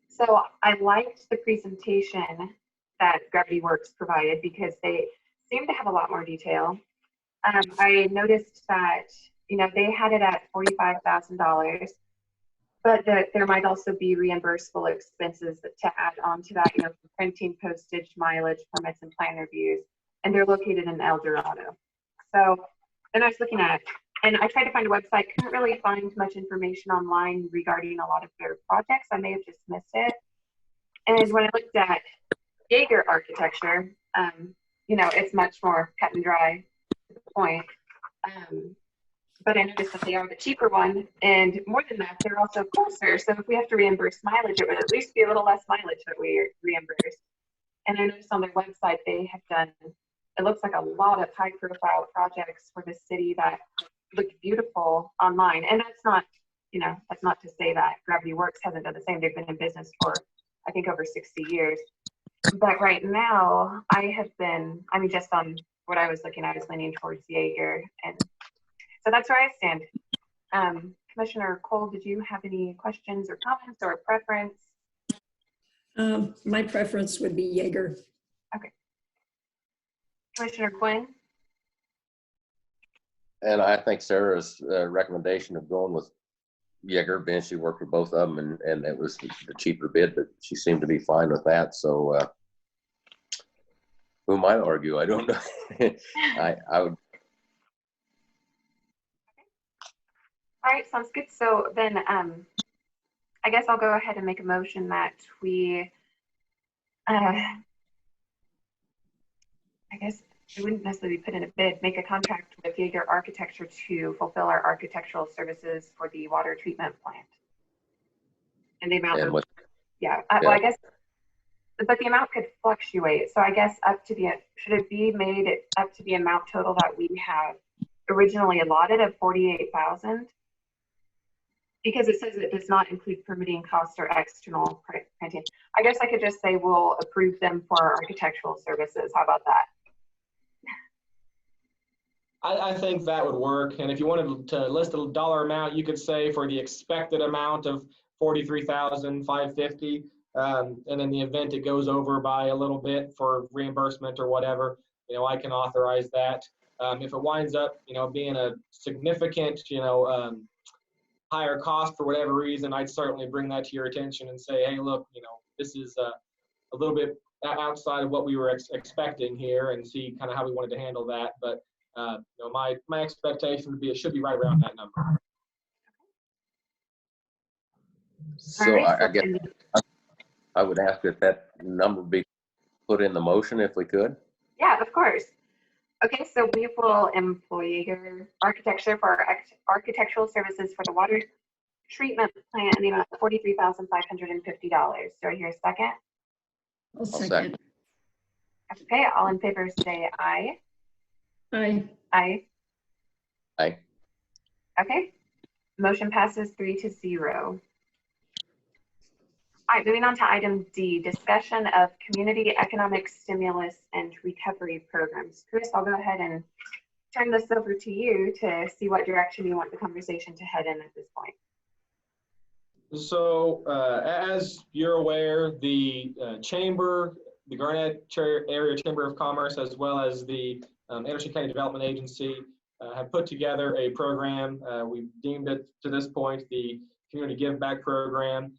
Speaker 2: So I liked the presentation that Gravity Works provided because they seem to have a lot more detail. I noticed that, they had it at $45,000, but there might also be reimbursable expenses to add on to that, for printing, postage, mileage, permits, and plan reviews. And they're located in El Dorado. So then I was looking at And I tried to find a website, couldn't really find much information online regarding a lot of their projects. I may have just missed it. And when I looked at Jaeger architecture, it's much more cut and dry to the point. But I noticed that they are the cheaper one, and more than that, they're also closer. So if we have to reimburse mileage, it would at least be a little less mileage that we reimburse. And I noticed on their website they have done, it looks like a lot of high-profile projects for the city that look beautiful online. And that's not to say that Gravity Works hasn't done the same. They've been in business for, I think, over 60 years. But right now, just on what I was looking at, I was leaning towards Jaeger. And so that's where I stand. Commissioner Cole, did you have any questions or comments or preference?
Speaker 5: My preference would be Jaeger.
Speaker 2: Okay. Commissioner Quinn?
Speaker 1: And I think Sarah's recommendation of going with Jaeger, being she worked with both of them, and it was the cheaper bid, but she seemed to be fine with that. So who might argue? I don't know. I would.
Speaker 2: All right, sounds good. So then I guess I'll go ahead and make a motion that we, I guess it wouldn't necessarily put in a bid, make a contract with Jaeger Architecture to fulfill our architectural services for the water treatment plant. And the amount of, well, I guess, but the amount could fluctuate. So I guess should it be made up to the amount total that we have originally allotted of $48,000? Because it says it does not include permitting costs or external printing. I guess I could just say we'll approve them for our architectural services. How about that?
Speaker 4: I think that would work. And if you wanted to list a dollar amount, you could say for the expected amount of $43,550. And in the event it goes over by a little bit for reimbursement or whatever, I can authorize that. If it winds up, being a significant, higher cost for whatever reason, I'd certainly bring that to your attention and say, hey, look, this is a little bit outside of what we were expecting here, and see kind of how we wanted to handle that. But my expectation would be it should be right around that number.
Speaker 1: So I guess I would ask if that number be put in the motion if we could.
Speaker 2: Yeah, of course. Okay, so we will employ Jaeger Architecture for our architectural services for the water treatment plant in the amount of $43,550. Do I hear a second?
Speaker 5: I'll second.
Speaker 2: Okay, all in favor say aye.
Speaker 5: Aye.
Speaker 2: Aye.
Speaker 1: Aye.
Speaker 2: Okay, motion passes 3-0. All right, moving on to item D, discussion of community economic stimulus and recovery programs. Chris, I'll go ahead and turn this over to you to see what direction you want the conversation to head in at this point.
Speaker 4: So as you're aware, the Chamber, the Garnett Area Chamber of Commerce, as well as the Anderson County Development Agency have put together a program. We've deemed it to this point the Community Give Back Program.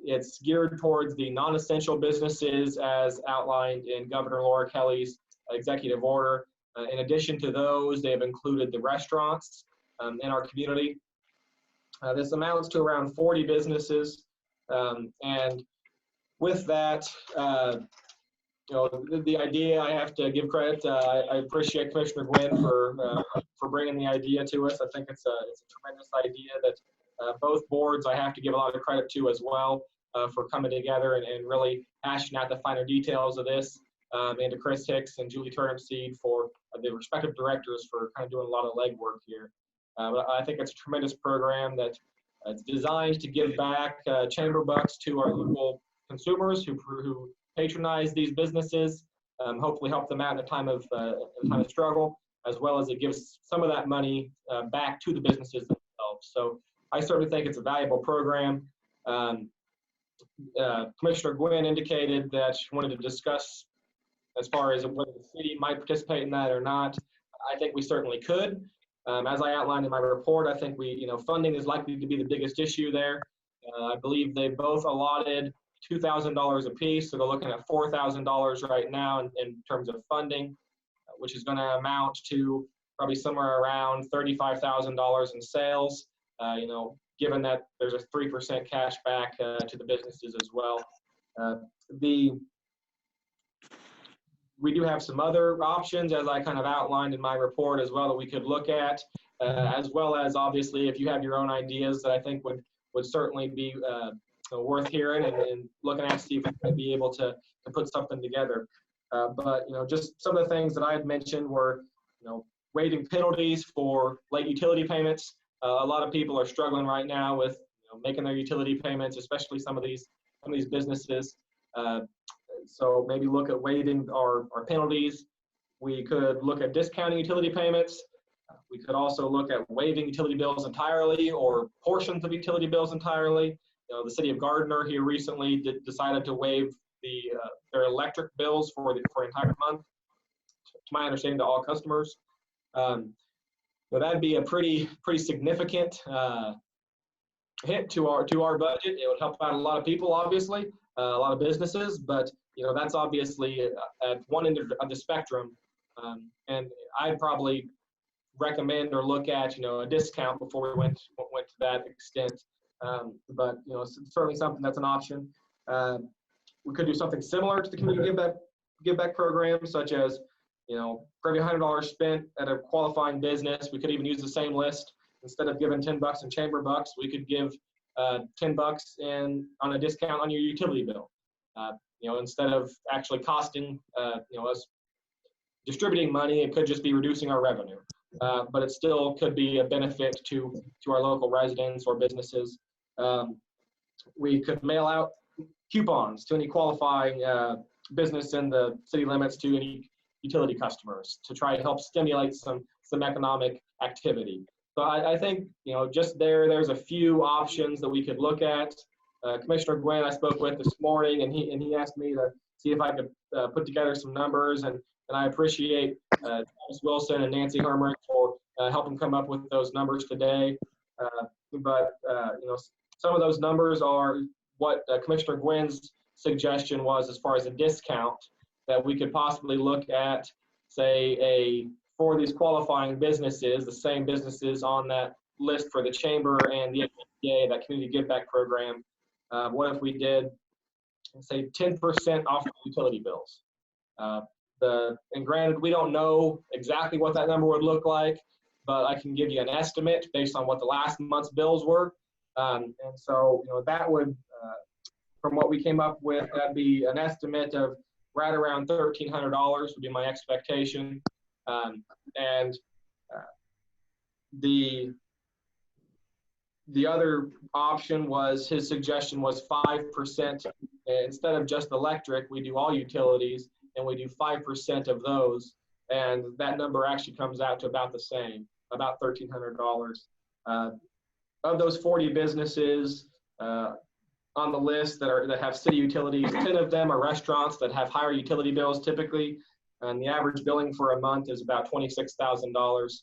Speaker 4: It's geared towards the non-essential businesses as outlined in Governor Laura Kelly's executive order. In addition to those, they have included the restaurants in our community. This amounts to around 40 businesses. And with that, the idea, I have to give credit. I appreciate Commissioner Gwynn for bringing the idea to us. I think it's a tremendous idea that both boards I have to give a lot of credit to as well for coming together and really hashing out the finer details of this, and to Chris Hicks and Julie Turnipseed for the respective directors for kind of doing a lot of legwork here. But I think it's a tremendous program that it's designed to give back chamber bucks to our local consumers who patronize these businesses, hopefully help them out in a time of struggle, as well as it gives some of that money back to the businesses themselves. So I certainly think it's a valuable program. Commissioner Gwynn indicated that she wanted to discuss as far as whether the city might participate in that or not. I think we certainly could. As I outlined in my report, I think funding is likely to be the biggest issue there. I believe they both allotted $2,000 apiece, so they're looking at $4,000 right now in terms of funding, which is going to amount to probably somewhere around $35,000 in sales, given that there's a 3% cash back to the businesses as well. We do have some other options, as I kind of outlined in my report as well, that we could look at, as well as obviously if you have your own ideas that I think would certainly be worth hearing and looking at to see if we might be able to put something together. But just some of the things that I had mentioned were, waiving penalties for late utility payments. A lot of people are struggling right now with making their utility payments, especially some of these businesses. So maybe look at waiving our penalties. We could look at discounting utility payments. We could also look at waiving utility bills entirely or portions of utility bills entirely. The city of Gardner here recently decided to waive their electric bills for an entire month, to my understanding, to all customers. That'd be a pretty significant hit to our budget. It would help out a lot of people, obviously, a lot of businesses, but that's obviously at one end of the spectrum. And I'd probably recommend or look at a discount before we went to that extent. But it's certainly something that's an option. We could do something similar to the community give back program, such as for every $100 spent at a qualifying business, we could even use the same list. Instead of giving $10 in chamber bucks, we could give $10 on a discount on your utility bill. Instead of actually costing us distributing money, it could just be reducing our revenue. But it still could be a benefit to our local residents or businesses. We could mail out coupons to any qualifying business in the city limits to any utility customers to try to help stimulate some economic activity. So I think just there's a few options that we could look at. Commissioner Gwynn I spoke with this morning, and he asked me to see if I could put together some numbers, and I appreciate Thomas Wilson and Nancy Hermrich for helping come up with those numbers today. But some of those numbers are what Commissioner Gwynn's suggestion was as far as a discount that we could possibly look at, say, for these qualifying businesses, the same businesses on that list for the chamber and the FPA, that community give back program. What if we did, say, 10% off the utility bills? And granted, we don't know exactly what that number would look like, but I can give you an estimate based on what the last month's bills were. And so, that would, from what we came up with, that'd be an estimate of right around $1,300 would be my expectation. And the other option was, his suggestion was 5%. Instead of just electric, we do all utilities, and we do 5% of those. And that number actually comes out to about the same, about $1,300. Of those 40 businesses on the list that have city utilities, 10 of them are restaurants that have higher utility bills typically. And the average billing for a month is about $26,000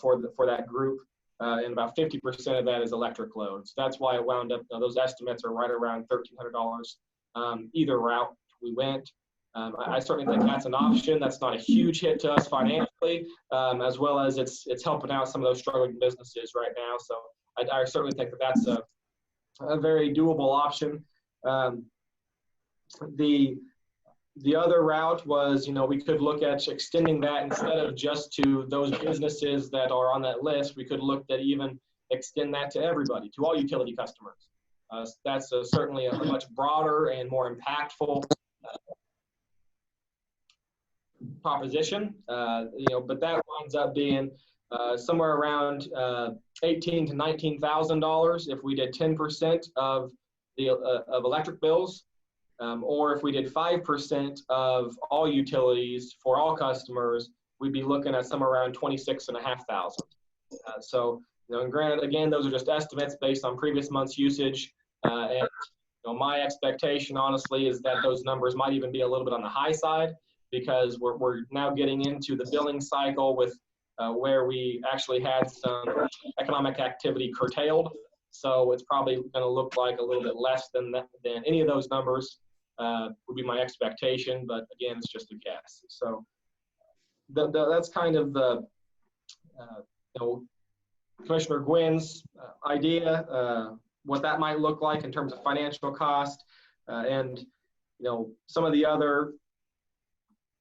Speaker 4: for that group. And about 50% of that is electric loads. That's why it wound up, those estimates are right around $1,300. Either route we went. I certainly think that's an option. That's not a huge hit to us financially, as well as it's helping out some of those struggling businesses right now. So I certainly think that's a very doable option. The other route was, we could look at extending that instead of just to those businesses that are on that list. We could look at even extend that to everybody, to all utility customers. That's certainly a much broader and more impactful proposition, but that winds up being somewhere around $18,000 to $19,000 if we did 10% of electric bills. Or if we did 5% of all utilities for all customers, we'd be looking at somewhere around $26,500. So, and granted, again, those are just estimates based on previous month's usage. And my expectation, honestly, is that those numbers might even be a little bit on the high side, because we're now getting into the billing cycle with where we actually had some economic activity curtailed. So it's probably going to look like a little bit less than any of those numbers. Would be my expectation, but again, it's just a guess. So that's kind of the Commissioner Gwynn's idea, what that might look like in terms of financial cost, and some of the other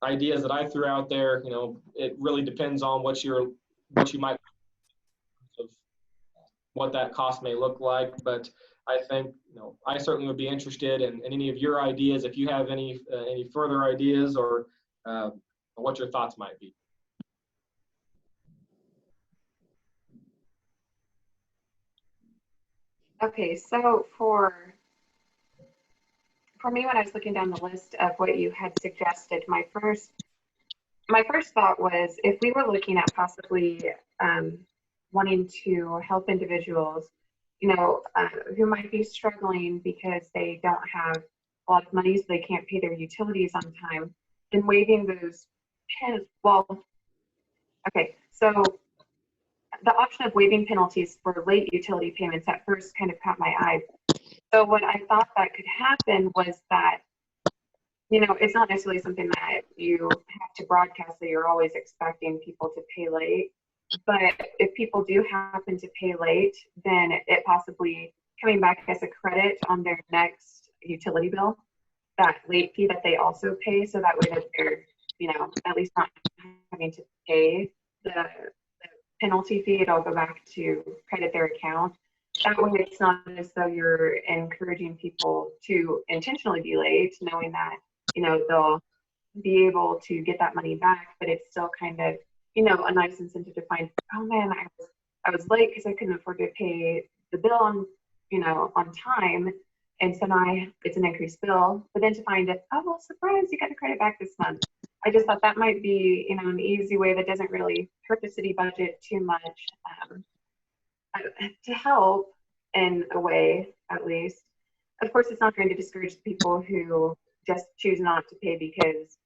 Speaker 4: ideas that I threw out there. It really depends on what you might of what that cost may look like. But I think I certainly would be interested in any of your ideas if you have any further ideas or what your thoughts might be.
Speaker 2: Okay, so for me, when I was looking down the list of what you had suggested, my first thought was if we were looking at possibly wanting to help individuals, who might be struggling because they don't have a lot of money, so they can't pay their utilities on time, then waiving those okay, so the option of waiving penalties for late utility payments at first kind of caught my eye. So what I thought that could happen was that, it's not necessarily something that you have to broadcast that you're always expecting people to pay late. But if people do happen to pay late, then it possibly coming back as a credit on their next utility bill, that late fee that they also pay. So that way that they're, at least not having to pay the penalty fee, it'll go back to credit their account. That way it's not as though you're encouraging people to intentionally be late, knowing that, they'll be able to get that money back, but it's still kind of, a nice incentive to find, oh man, I was late because I couldn't afford to pay the bill on time. And so now it's an increased bill, but then to find it, oh, well, surprise, you got the credit back this month. I just thought that might be, an easy way that doesn't really hurt the city budget too much, to help in a way, at least. Of course, it's not going to discourage people who just choose not to pay because,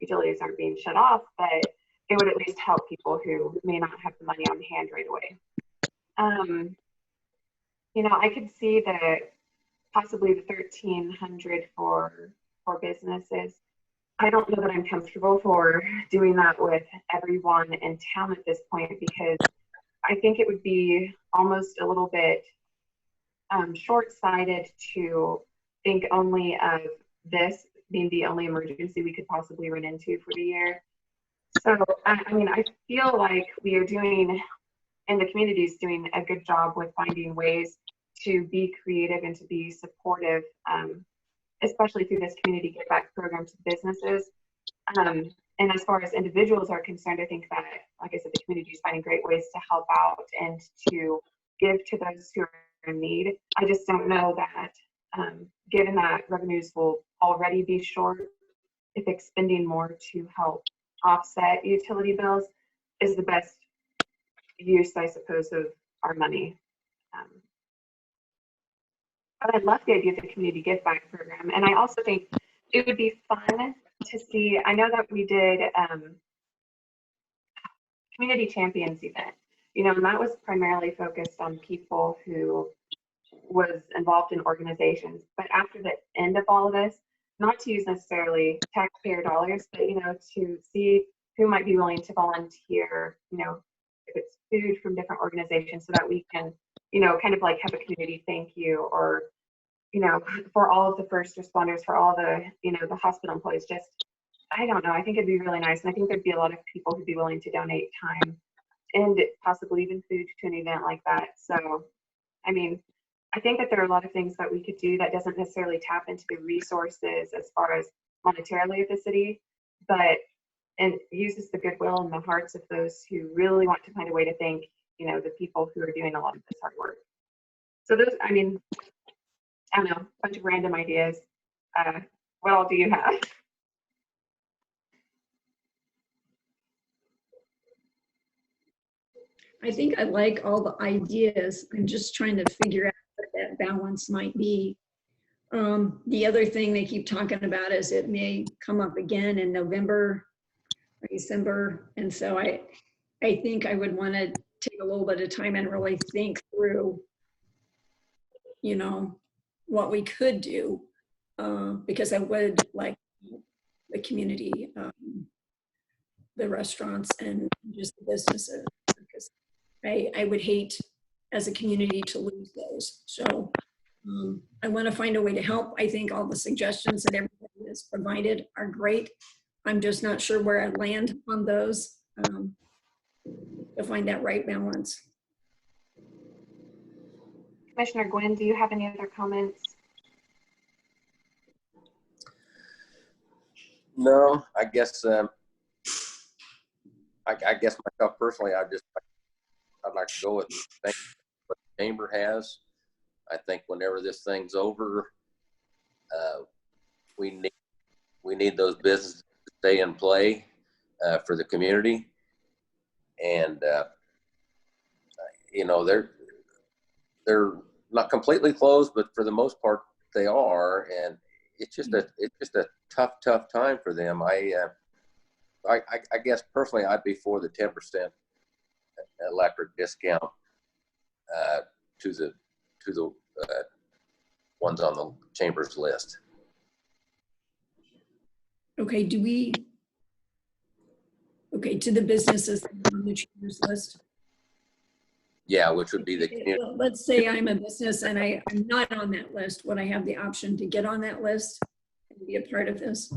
Speaker 2: utilities aren't being shut off, but it would at least help people who may not have the money on hand right away. I could see that possibly the 1,300 for businesses. I don't know that I'm comfortable for doing that with everyone in town at this point, because I think it would be almost a little bit short-sighted to think only of this being the only emergency we could possibly run into for the year. So, I feel like we are doing, and the community is doing a good job with finding ways to be creative and to be supportive, especially through this community give back program to businesses. And as far as individuals are concerned, I think that, like I said, the community is finding great ways to help out and to give to those who are in need. I just don't know that, given that revenues will already be short, if expending more to help offset utility bills is the best use, I suppose, of our money. But I love the idea of the community give back program. And I also think it would be fun to see, I know that we did community champions event, and that was primarily focused on people who was involved in organizations. But after the end of all of this, not to use necessarily taxpayer dollars, but, to see who might be willing to volunteer, if it's food from different organizations, so that we can, kind of like have a community thank you, or, for all of the first responders, for all the, the hospital employees, just, I don't know, I think it'd be really nice. And I think there'd be a lot of people who'd be willing to donate time and possibly even food to an event like that. So, I think that there are a lot of things that we could do that doesn't necessarily tap into the resources as far as monetarily of the city, but and uses the goodwill and the hearts of those who really want to find a way to thank, the people who are doing a lot of this hard work. So those, I don't know, a bunch of random ideas. What all do you have?
Speaker 5: I think I like all the ideas. I'm just trying to figure out what that balance might be. The other thing they keep talking about is it may come up again in November or December. And so I think I would want to take a little bit of time and really think through, what we could do, because I would like the community, the restaurants and just the businesses, because I would hate as a community to lose those. So I want to find a way to help. I think all the suggestions that everybody has provided are great. I'm just not sure where I land on those to find that right balance.
Speaker 2: Commissioner Gwynn, do you have any other comments?
Speaker 1: No, I guess I guess myself personally, I'd like to go with what the chamber has. I think whenever this thing's over, we need those businesses to stay in play for the community, and you know, they're not completely closed, but for the most part they are, and it's just a tough time for them. I guess personally I'd be for the 10% electric discount to the ones on the chamber's list.
Speaker 5: Okay, to the businesses on the chamber's list.
Speaker 1: Yeah, which would be the community.
Speaker 5: Well, let's say I'm a business and I'm not on that list. Would I have the option to get on that list and be a part of this?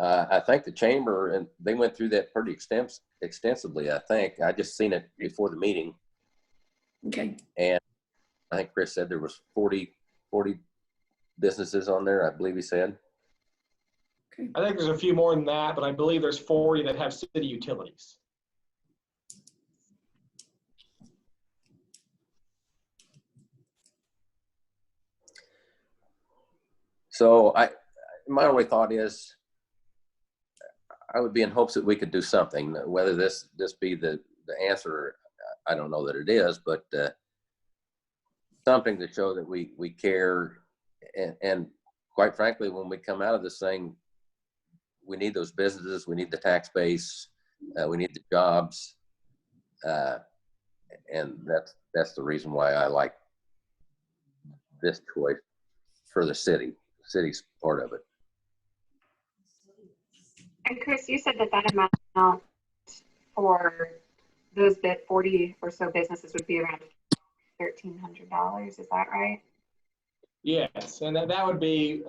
Speaker 1: I think the chamber, and they went through that pretty extensively. I think I just seen it before the meeting.
Speaker 5: Okay.
Speaker 1: And I think Chris said there was 40 businesses on there, I believe he said.
Speaker 5: Okay.
Speaker 4: I think there's a few more than that, but I believe there's 40 that have city utilities.
Speaker 1: So my only thought is, I would be in hopes that we could do something. Whether this be the answer, I don't know that it is, but something to show that we care. And quite frankly, when we come out of this thing, we need those businesses, we need the tax base, we need the jobs, and that's the reason why I like this choice for the city's part of it.
Speaker 2: And Chris, you said that amount for those 40 or so businesses would be around $1,300. Is that right?
Speaker 4: Yes, and that would be,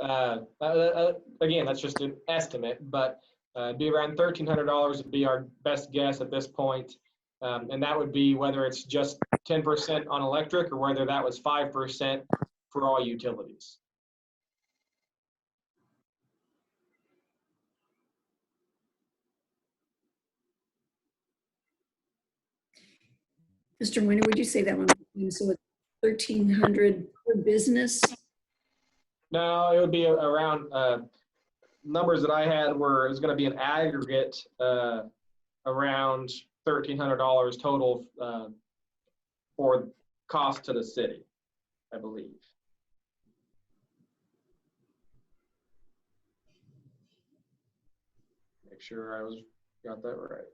Speaker 4: again, that's just an estimate, but it'd be around $1,300 would be our best guess at this point. And that would be whether it's just 10% on electric or whether that was 5% for all utilities.
Speaker 5: Mr. Winter, would you say that one? So it's 1,300 per business?
Speaker 4: No, it would be around, numbers that I had were, it was going to be an aggregate around $1,300 total for cost to the city, I believe. Make sure I got that right.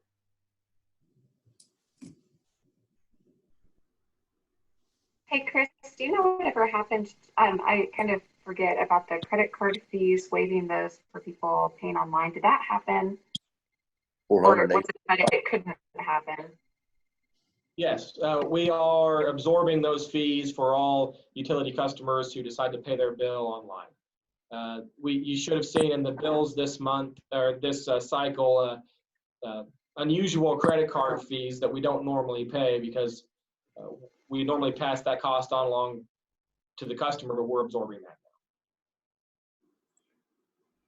Speaker 2: Hey, Chris, do you know whatever happened? I kind of forget about the credit card fees, waiving those for people paying online. Did that happen? Or was it that it couldn't happen?
Speaker 4: Yes, we are absorbing those fees for all utility customers who decide to pay their bill online. You should have seen in the bills this month or this cycle unusual credit card fees that we don't normally pay because we normally pass that cost on along to the customer, but we're absorbing that now.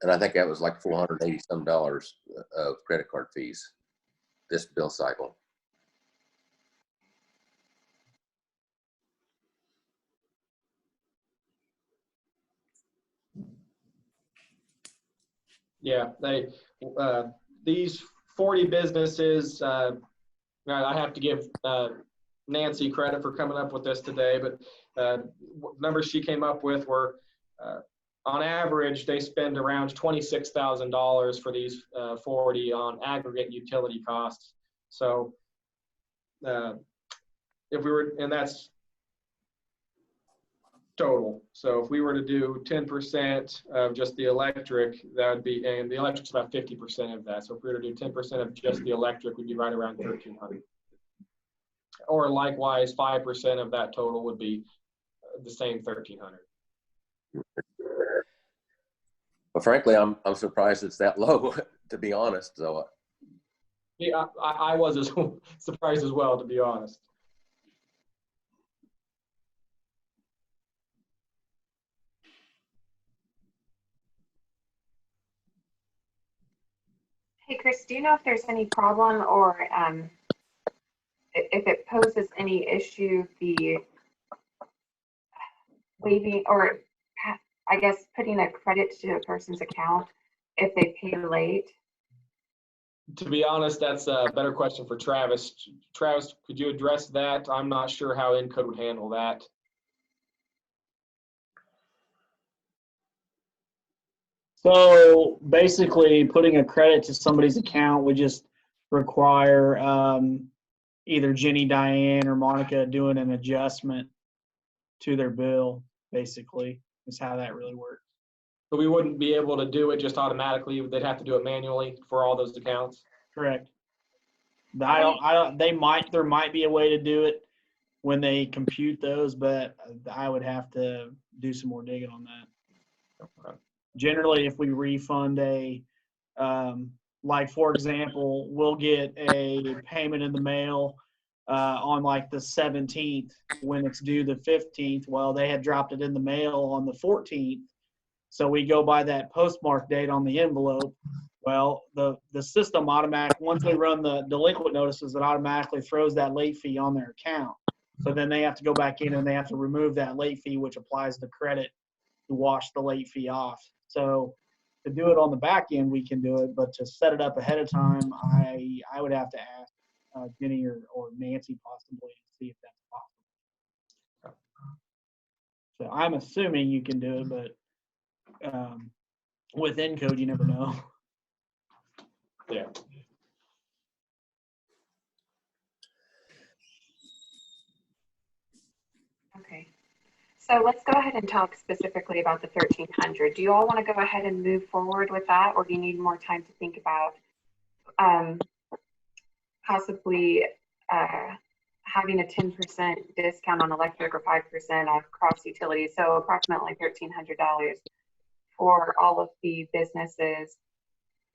Speaker 1: And I think that was like $480 some of credit card fees this bill cycle.
Speaker 4: Yeah, these 40 businesses, I have to give Nancy credit for coming up with this today, but numbers she came up with were, on average, they spend around $26,000 for these 40 on aggregate utility costs. So if we were, and that's total. So if we were to do 10% of just the electric, that would be, and the electric's about 50% of that. So if we were to do 10% of just the electric, we'd be right around 1,300. Or likewise, 5% of that total would be the same 1,300.
Speaker 1: But frankly, I'm surprised it's that low, to be honest. So
Speaker 4: Yeah, I was as surprised as well, to be honest.
Speaker 2: Hey, Chris, do you know if there's any problem or if it poses any issue, the waiving or I guess putting a credit to a person's account if they pay late?
Speaker 4: To be honest, that's a better question for Travis. Travis, could you address that? I'm not sure how Encode would handle that.
Speaker 9: So basically, putting a credit to somebody's account would just require either Jenny, Diane, or Monica doing an adjustment to their bill, basically, is how that really works.
Speaker 4: So we wouldn't be able to do it just automatically. They'd have to do it manually for all those accounts.
Speaker 9: Correct. There might be a way to do it when they compute those, but I would have to do some more digging on that.
Speaker 4: Okay.
Speaker 9: Generally, if we refund like for example, we'll get a payment in the mail on like the 17th when it's due the 15th. Well, they had dropped it in the mail on the 14th. So we go by that postmark date on the envelope. Well, the system once we run the delinquent notices, it automatically throws that late fee on their account. So then they have to go back in and they have to remove that late fee, which applies the credit to wash the late fee off. So to do it on the back end, we can do it, but to set it up ahead of time, I would have to ask Jenny or Nancy possibly to see if that's possible. So I'm assuming you can do it, but with Encode, you never know.
Speaker 4: Yeah.
Speaker 2: Okay. So let's go ahead and talk specifically about the 1,300. Do you all want to go ahead and move forward with that, or do you need more time to think about possibly having a 10% discount on electric or 5% off cross utilities? So approximately $1,300 for all of the businesses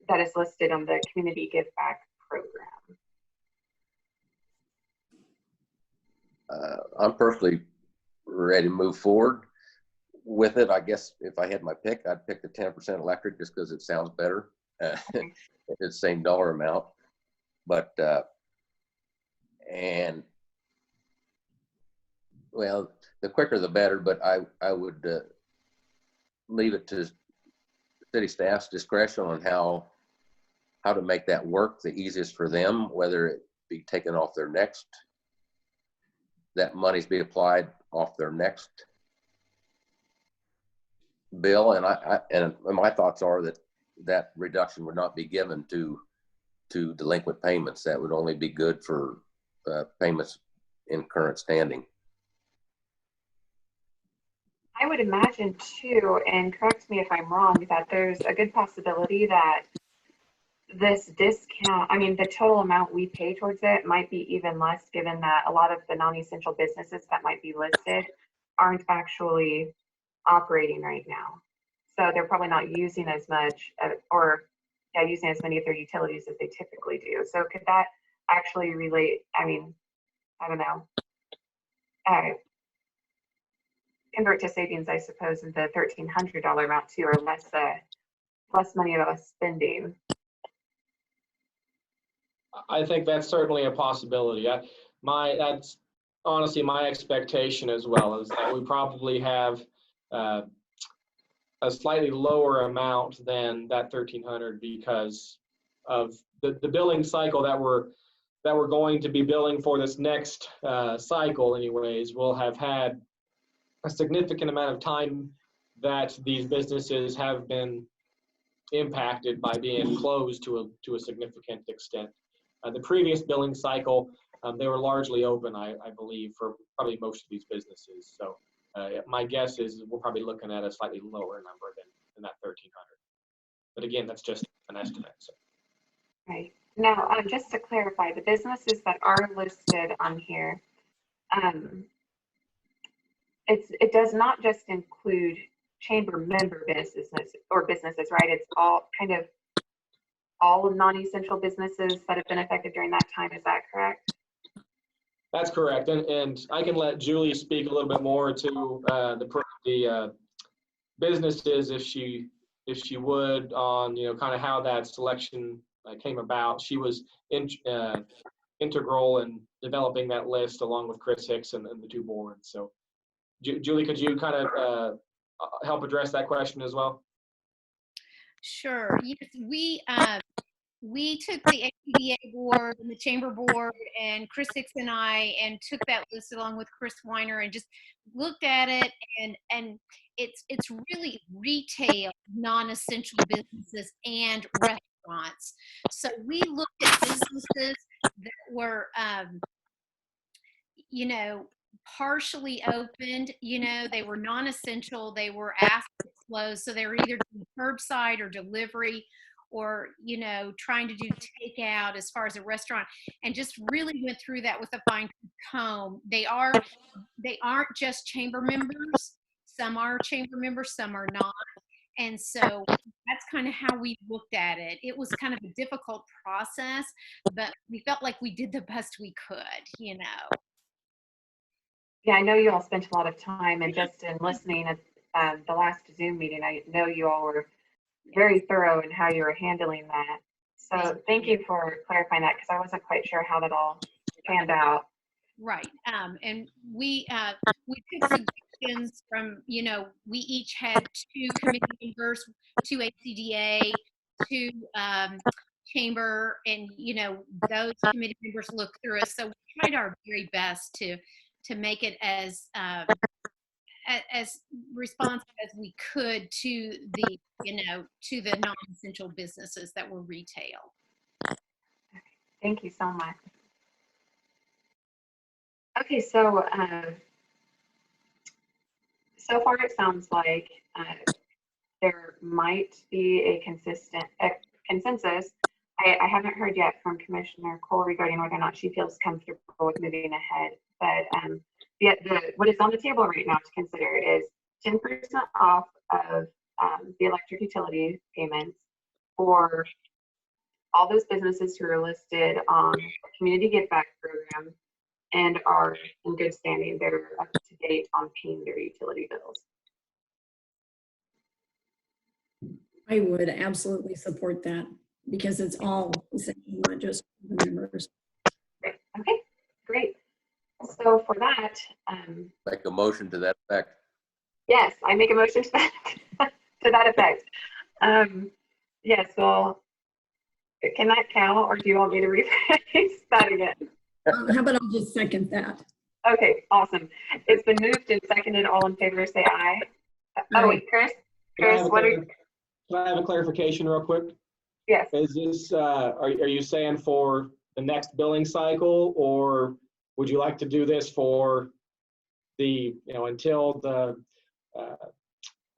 Speaker 2: that is listed on the Community Give Back program.
Speaker 1: I'm personally ready to move forward with it. I guess if I had my pick, I'd pick the 10% electric just because it sounds better. It's the same dollar amount, but and well, the quicker the better. But I would leave it to city staff's discretion on how to make that work the easiest for them, whether it be taken off their next, that money's be applied off their next bill. And my thoughts are that reduction would not be given to delinquent payments. That would only be good for payments in current standing.
Speaker 2: I would imagine too, and correct me if I'm wrong, that there's a good possibility that this discount, I mean, the total amount we pay towards it might be even less, given that a lot of the non-essential businesses that might be listed aren't actually operating right now. So they're probably not using as much using as many of their utilities as they typically do. So could that actually relate? I mean, I don't know. Convert to savings, I suppose, in the $1,300 amount too, or less money of us spending.
Speaker 4: I think that's certainly a possibility. That's honestly my expectation as well, is that we probably have a slightly lower amount than that 1,300 because of the billing cycle that we're going to be billing for this next cycle. Anyways, we'll have had a significant amount of time that these businesses have been impacted by being closed to a significant extent. The previous billing cycle, they were largely open, I believe, for probably most of these businesses. So my guess is we're probably looking at a slightly lower number than that 1,300. But again, that's just an estimate. So.
Speaker 2: Right. Now, just to clarify, the businesses that are listed on here, it does not just include chamber member businesses, right? It's all kind of all non-essential businesses that have been affected during that time. Is that correct?
Speaker 4: That's correct, and I can let Julie speak a little bit more to the businesses if she would, on kind of how that selection came about. She was integral in developing that list along with Chris Hicks and the two boards. So, Julie, could you kind of help address that question as well?
Speaker 10: Sure. Yes, we took the ACDA board and the chamber board and Chris Hicks and I and took that list along with Chris Weiner and just looked at it, and it's really retail, non-essential businesses and restaurants. So we looked at businesses that were partially opened, they were non-essential, they were asked to close, so they were either doing curbside or delivery, or trying to do takeout as far as a restaurant, and just really went through that with a fine comb. They aren't just chamber members. Some are chamber members, some are not. And so that's kind of how we looked at it. It was kind of a difficult process, but we felt like we did the best we could,
Speaker 2: Yeah, I know you all spent a lot of time, and just in listening at the last Zoom meeting, I know you all were very thorough in how you were handling that. So thank you for clarifying that, because I wasn't quite sure how that all panned out.
Speaker 10: Right. And we took suggestions from, we each had 2 committee members, 2 ACDA, 2 chamber, and, those committee members looked through us. So we tried our very best to make it as responsive as we could to the to the non-essential businesses that were retail.
Speaker 2: Thank you so much. Okay, so so far it sounds like there might be a consensus. I haven't heard yet from Commissioner Cole regarding whether or not she feels comfortable with moving ahead, but what is on the table right now to consider is 10% off of the electric utility payments for all those businesses who are listed on the Community Give Back program and are in good standing. They're up to date on paying their utility bills.
Speaker 5: I would absolutely support that, because it's all essential, not just the members.
Speaker 2: Great. Okay, great. So for that,
Speaker 1: Make a motion to that effect.
Speaker 2: yes, I make a motion to that effect. Yes, well, can that count, or do you want me to rephrase that again?
Speaker 5: How about I'll just second that?
Speaker 2: Okay, awesome. It's been moved and seconded. All in favor, say aye. Oh wait, Chris, what are you?
Speaker 4: Can I have a clarification real quick?
Speaker 2: Yes.
Speaker 4: Is this, are you saying for the next billing cycle, or would you like to do this for the, until the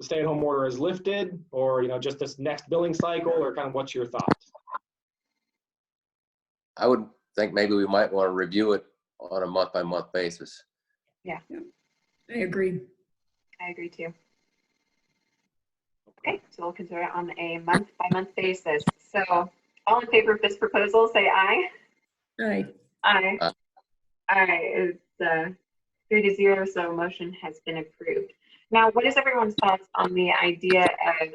Speaker 4: stay-at-home order is lifted, or, just this next billing cycle, or kind of what's your thoughts?
Speaker 1: I would think maybe we might want to review it on a month-by-month basis.
Speaker 2: Yeah.
Speaker 5: I agree.
Speaker 2: I agree too. Okay, so we'll consider it on a month-by-month basis. So all in favor of this proposal, say aye.
Speaker 5: Aye.
Speaker 2: Aye. All right, it's 3-0, so motion has been approved. Now, what is everyone's thoughts on the idea of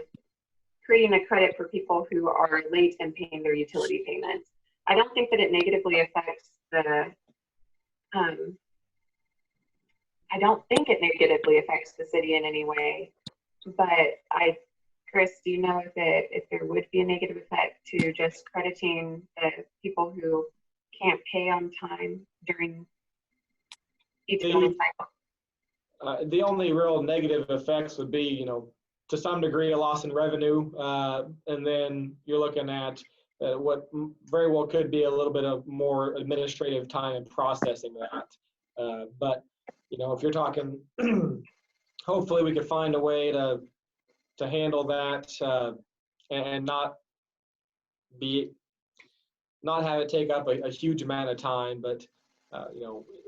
Speaker 2: creating a credit for people who are late in paying their utility payments? I don't think that it negatively affects the, I don't think it negatively affects the city in any way, but Chris, do you know if there would be a negative effect to just crediting the people who can't pay on time during each billing cycle?
Speaker 4: The only real negative effects would be, to some degree, a loss in revenue, and then you're looking at what very well could be a little bit of more administrative time in processing that. But if you're talking hopefully we could find a way to handle that and not have it take up a huge amount of time. But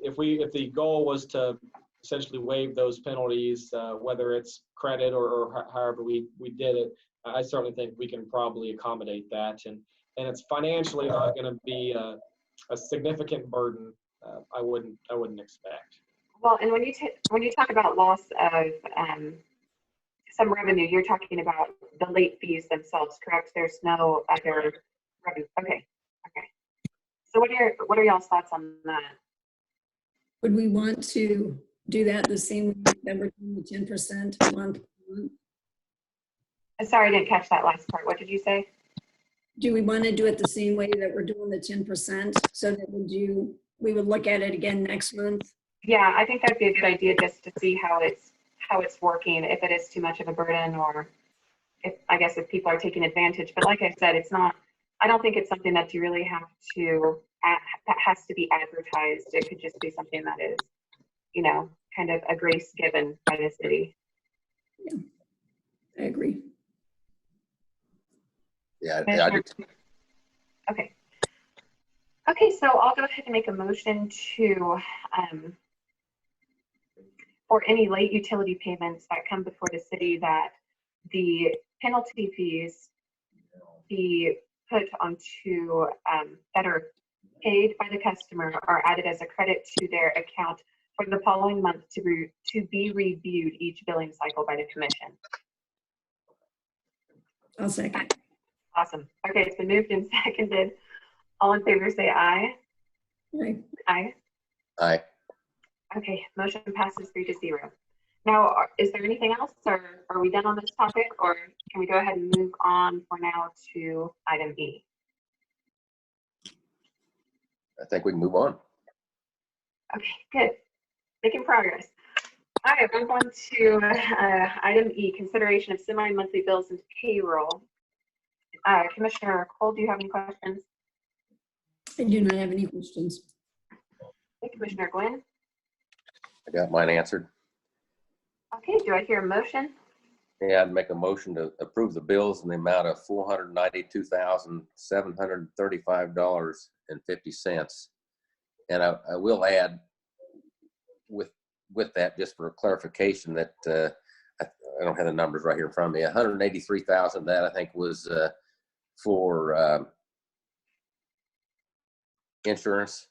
Speaker 4: if the goal was to essentially waive those penalties, whether it's credit or however we did it, I certainly think we can probably accommodate that, and it's financially not going to be a significant burden. I wouldn't expect.
Speaker 2: Well, and when you talk about loss of some revenue, you're talking about the late fees themselves, correct? There's no other revenue. Okay. So what are y'all's thoughts on that?
Speaker 5: Would we want to do that the same way that we're doing the 10% month?
Speaker 2: Sorry, I didn't catch that last part. What did you say?
Speaker 5: Do we want to do it the same way that we're doing the 10% so that we would look at it again next month?
Speaker 2: Yeah, I think that'd be a good idea just to see how it's working, if it is too much of a burden, or if people are taking advantage. But like I said, I don't think it's something that you really have to, that has to be advertised. It could just be something that is, kind of a grace given by the city.
Speaker 5: Yeah, I agree.
Speaker 1: Yeah, I do.
Speaker 2: Okay, so I'll go ahead and make a motion to, for any late utility payments that come before the city, that the penalty fees be put onto, that are paid by the customer are added as a credit to their account for the following month to be reviewed each billing cycle by the commission.
Speaker 5: I'll second.
Speaker 2: Awesome. Okay, it's been moved and seconded. All in favor say aye.
Speaker 5: Aye.
Speaker 2: Aye.
Speaker 1: Aye.
Speaker 2: Okay, motion passes 3-0. Now, is there anything else, or are we done on this topic, or can we go ahead and move on for now to item E?
Speaker 1: I think we can move on.
Speaker 2: Okay, good. Making progress. All right, move on to item E, consideration of semi-monthly bills and payroll. Commissioner Cole, do you have any questions?
Speaker 5: I do not have any questions.
Speaker 2: Okay, Commissioner Gwynn?
Speaker 1: I got mine answered.
Speaker 2: Okay, do I hear a motion?
Speaker 1: Yeah, I'd make a motion to approve the bills in the amount of $492,735.50. And I will add with that, just for clarification, that I don't have the numbers right here in front of me. 183,000 that I think was for insurance.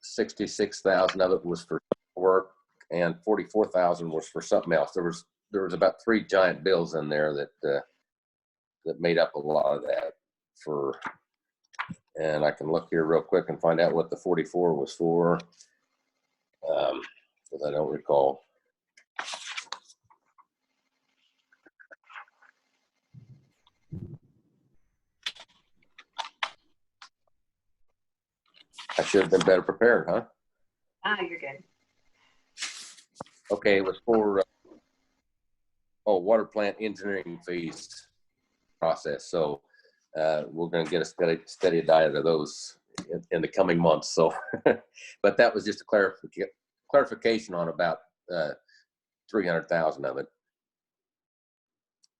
Speaker 1: 66,000 of it was for work, and 44,000 was for something else. There was about 3 giant bills in there that made up a lot of that and I can look here real quick and find out what the 44 was for, because I don't recall. I should have been better prepared, huh?
Speaker 2: You're good.
Speaker 1: Okay, it was for water plant engineering fees process. So we're going to get a steady diet of those in the coming months. So, but that was just a clarification on about 300,000 of it.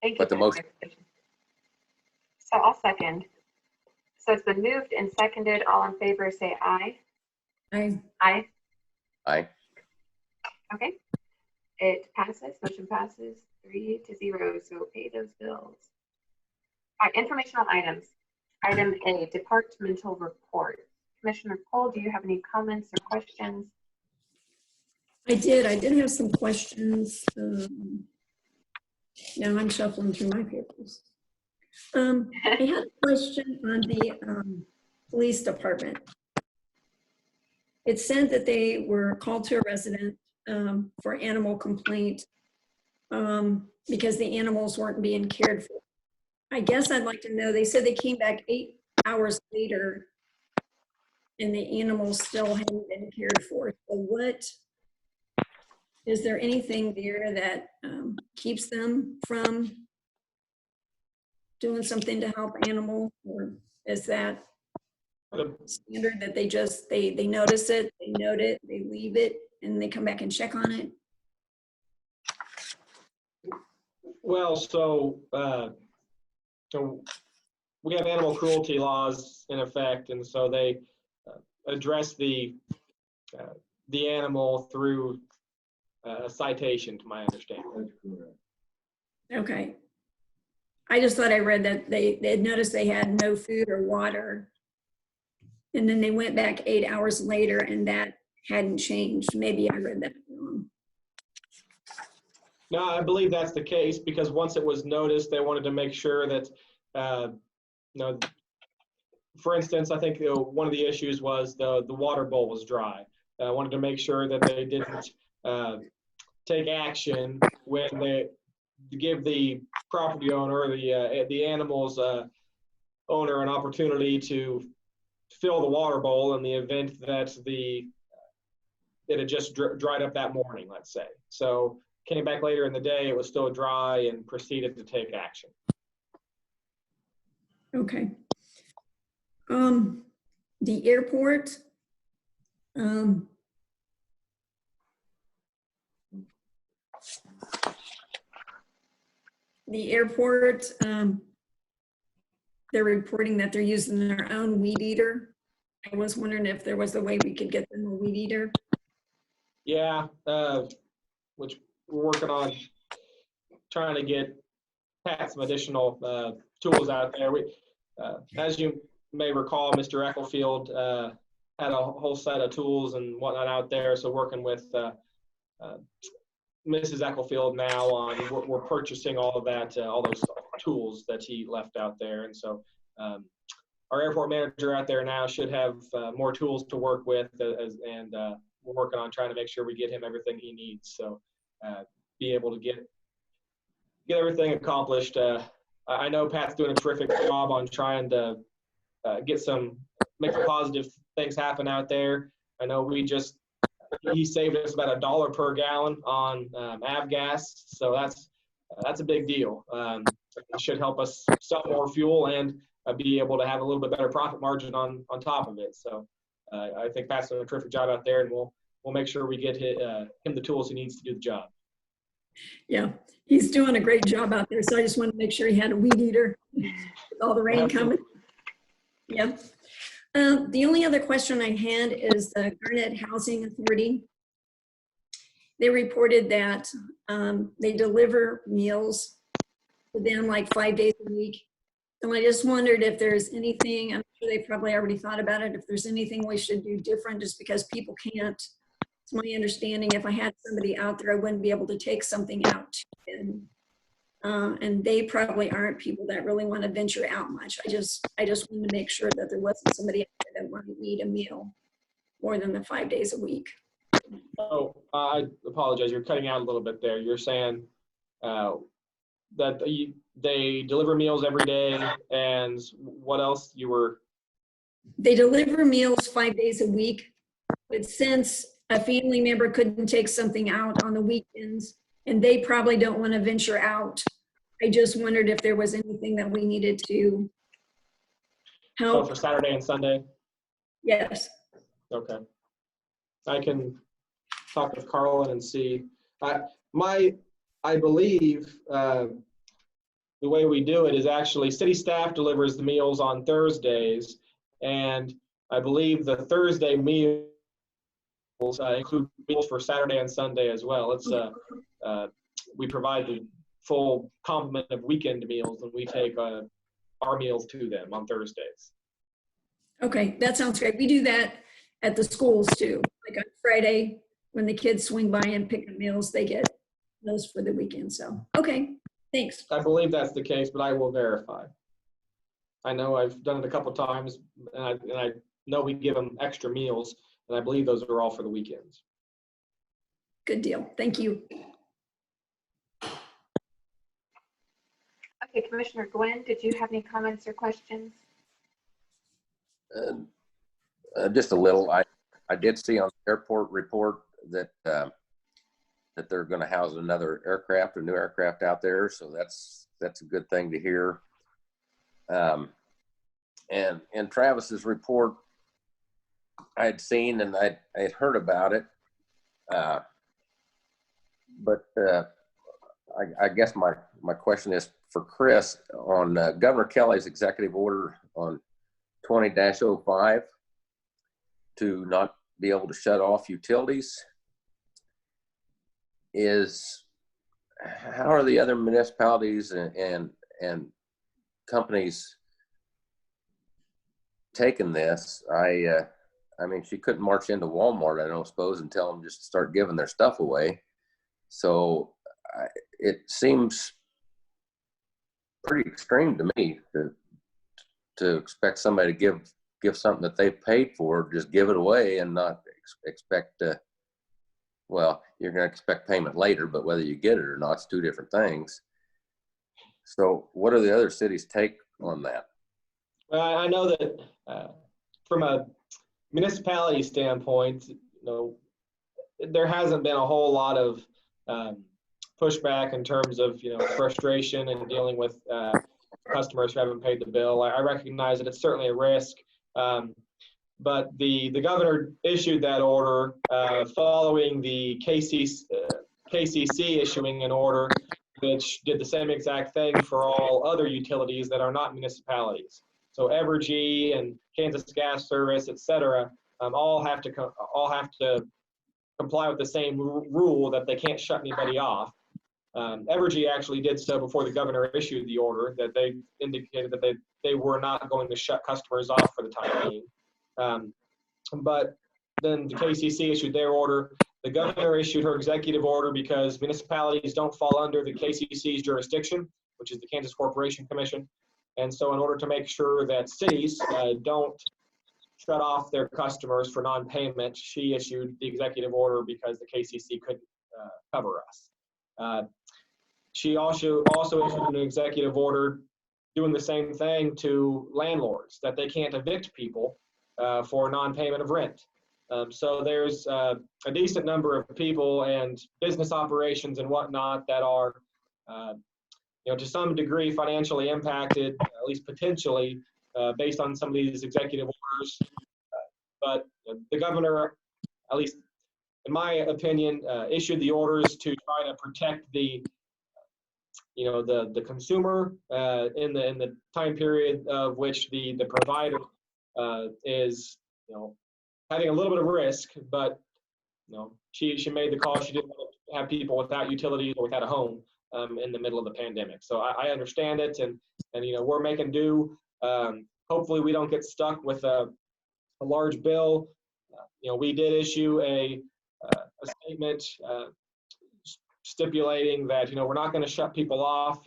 Speaker 2: Thank you.
Speaker 1: But the motion.
Speaker 2: So I'll second. So it's been moved and seconded. All in favor say aye.
Speaker 5: Aye.
Speaker 2: Aye.
Speaker 1: Aye.
Speaker 2: Okay. It passes. Motion passes 3-0. So pay those bills. All right. Informational items. Item A, departmental report. Commissioner Cole, do you have any comments or questions?
Speaker 5: I did have some questions. Now I'm shuffling through my papers. I had a question on the police department. It said that they were called to a resident for animal complaint because the animals weren't being cared for. I guess I'd like to know, they said they came back 8 hours later and the animals still hadn't been cared for. So is there anything there that keeps them from doing something to help animals, or is that standard that they notice it, they note it, they leave it, and they come back and check on it?
Speaker 4: Well, so we have animal cruelty laws in effect, and so they address the animal through a citation, to my understanding.
Speaker 8: That's correct.
Speaker 5: Okay. I just thought I read that they had noticed they had no food or water. And then they went back 8 hours later and that hadn't changed. Maybe I read that wrong.
Speaker 4: No, I believe that's the case because once it was noticed, they wanted to make sure that, for instance, I think one of the issues was the water bowl was dry. I wanted to make sure that they didn't take action when they give the property owner or the animal's owner an opportunity to fill the water bowl in the event that it had just dried up that morning, let's say. So came back later in the day, it was still dry and proceeded to take action.
Speaker 5: Okay. The airport, they're reporting that they're using their own weed eater. I was wondering if there was a way we could get them a weed eater.
Speaker 4: Yeah, which we're working on trying to get Pat some additional tools out there. As you may recall, Mr. Ecclesfield had a whole set of tools and whatnot out there. So working with Mrs. Ecclesfield now on, we're purchasing all of that, all those tools that he left out there. And so our airport manager out there now should have more tools to work with, and we're working on trying to make sure we get him everything he needs. So be able to get everything accomplished. I know Pat's doing a terrific job on trying to make some positive things happen out there. I know he saved us about $1 per gallon on avgas, so that's a big deal. It should help us sell more fuel and be able to have a little bit better profit margin on top of it. So I think Pat's doing a terrific job out there, and we'll make sure we get him the tools he needs to do the job.
Speaker 5: Yeah, he's doing a great job out there. So I just wanted to make sure he had a weed eater with all the rain coming. Yeah. The only other question I had is the Garnett Housing Authority. They reported that they deliver meals to them like 5 days a week. And I just wondered if there's anything, I'm sure they probably already thought about it, if there's anything we should do different just because people can't. It's my understanding if I had somebody out there, I wouldn't be able to take something out. And they probably aren't people that really want to venture out much. I just wanted to make sure that there wasn't somebody out there that wanted to eat a meal more than the 5 days a week.
Speaker 4: Oh, I apologize. You're cutting out a little bit there. You're saying that they deliver meals every day, and what else you were?
Speaker 5: They deliver meals 5 days a week, but since a family member couldn't take something out on the weekends, and they probably don't want to venture out, I just wondered if there was anything that we needed to help.
Speaker 4: So for Saturday and Sunday?
Speaker 5: Yes.
Speaker 4: Okay. I can talk with Carlin and see. I believe the way we do it is actually city staff delivers the meals on Thursdays, and I believe the Thursday meals include meals for Saturday and Sunday as well. It's we provide the full complement of weekend meals, and we take our meals to them on Thursdays.
Speaker 5: Okay, that sounds great. We do that at the schools too. Like on Friday, when the kids swing by and pick up meals, they get those for the weekend. So, okay, thanks.
Speaker 4: I believe that's the case, but I will verify. I know I've done it a couple times, and I know we give them extra meals, and I believe those are all for the weekends.
Speaker 5: Good deal. Thank you.
Speaker 2: Okay, Commissioner Gwen, did you have any comments or questions?
Speaker 1: Just a little. I did see on the airport report that that they're going to house another aircraft, a new aircraft out there. So that's a good thing to hear. And in Travis's report, I had seen and I had heard about it, but I guess my question is for Chris on Governor Kelly's executive order on 20-05 to not be able to shut off utilities. How are the other municipalities and companies taking this? I mean, she couldn't march into Walmart, I don't suppose, and tell them just to start giving their stuff away. So it seems pretty extreme to me to expect somebody to give something that they paid for, just give it away and not expect well, you're going to expect payment later, but whether you get it or not, it's two different things. So what are the other cities' take on that?
Speaker 4: Well, I know that from a municipality standpoint, there hasn't been a whole lot of pushback in terms of, frustration and dealing with customers who haven't paid the bill. I recognize that it's certainly a risk. But the governor issued that order following the KCC issuing an order which did the same exact thing for all other utilities that are not municipalities. So Evergy and Kansas Gas Service, et cetera, all have to comply with the same rule that they can't shut anybody off. Evergy actually did so before the governor issued the order, that they indicated that they were not going to shut customers off for the time being. But then the KCC issued their order. The governor issued her executive order because municipalities don't fall under the KCC's jurisdiction, which is the Kansas Corporation Commission. And so in order to make sure that cities don't shut off their customers for non-payment, she issued the executive order because the KCC couldn't cover us. She also issued an executive order doing the same thing to landlords, that they can't evict people for non-payment of rent. So there's a decent number of people and business operations and whatnot that are, to some degree financially impacted, at least potentially, based on some of these executive orders. But the governor, at least in my opinion, issued the orders to try to protect the consumer in the time period of which the provider is having a little bit of risk, but she made the call. She didn't want to have people without utilities or without a home in the middle of the pandemic. So I understand it, and we're making do. Hopefully we don't get stuck with a large bill. We did issue a statement stipulating that we're not going to shut people off.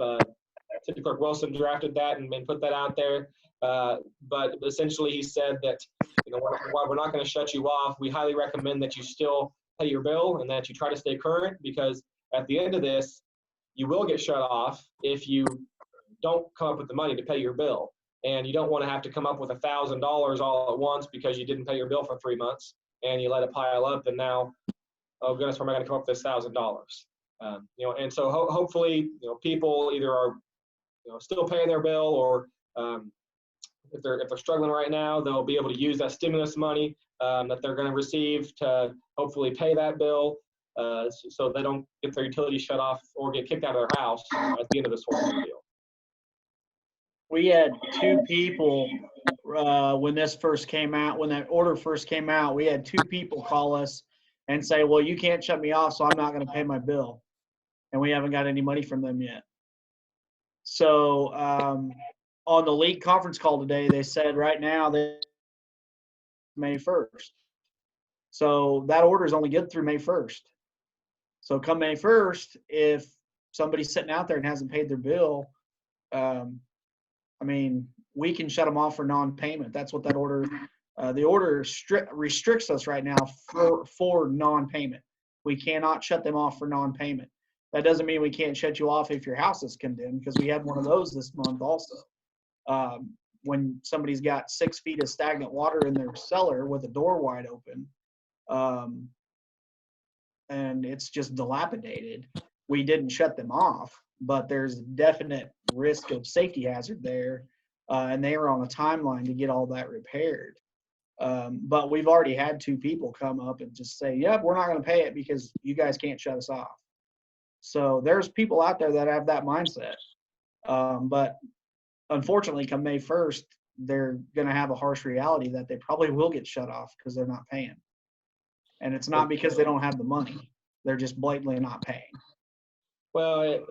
Speaker 4: City Clerk Wilson drafted that and put that out there. But essentially he said that while we're not going to shut you off, we highly recommend that you still pay your bill and that you try to stay current, because at the end of this, you will get shut off if you don't come up with the money to pay your bill. And you don't want to have to come up with $1,000 all at once because you didn't pay your bill for 3 months and you let it pile up, and now, oh goodness, where am I going to come up with this $1,000? And so hopefully, people either are, still paying their bill, or if they're struggling right now, they'll be able to use that stimulus money that they're going to receive to hopefully pay that bill, so they don't get their utilities shut off or get kicked out of their house at the end of this whole deal.
Speaker 9: We had two people when this first came out, when that order first came out, we had two people call us and say, well, you can't shut me off, so I'm not going to pay my bill. And we haven't got any money from them yet. So on the league conference call today, they said right now that May 1st. So that order is only good through May 1st. So come May 1st, if somebody's sitting out there and hasn't paid their bill, we can shut them off for non-payment. That's what that order, the order restricts us right now for non-payment. We cannot shut them off for non-payment. That doesn't mean we can't shut you off if your house is condemned, because we had one of those this month also. When somebody's got 6 feet of stagnant water in their cellar with a door wide open, and it's just dilapidated, we didn't shut them off, but there's definite risk of safety hazard there, and they were on a timeline to get all that repaired. But we've already had two people come up and just say, yep, we're not going to pay it because you guys can't shut us off. So there's people out there that have that mindset. But unfortunately, come May 1st, they're going to have a harsh reality that they probably will get shut off because they're not paying. And it's not because they don't have the money. They're just blatantly not paying.
Speaker 4: Well,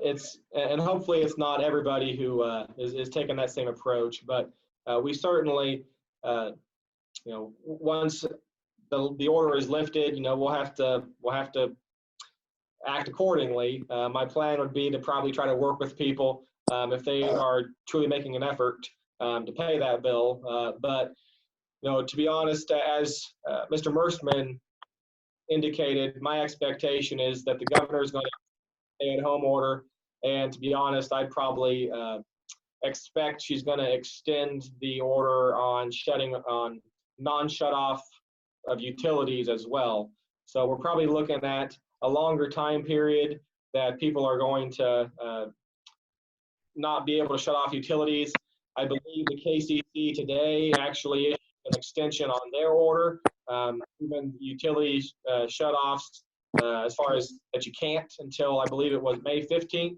Speaker 4: and hopefully it's not everybody who is taking that same approach, but we certainly, once the order is lifted, we'll have to act accordingly. My plan would be to probably try to work with people if they are truly making an effort to pay that bill. But to be honest, as Mr. Merstman indicated, my expectation is that the governor is going to stay-at-home order, and to be honest, I'd probably expect she's going to extend the order on non-shut-off of utilities as well. So we're probably looking at a longer time period that people are going to not be able to shut off utilities. I believe the KCC today actually issued an extension on their order, even utilities shut-offs as far as that you can't until I believe it was May 15th,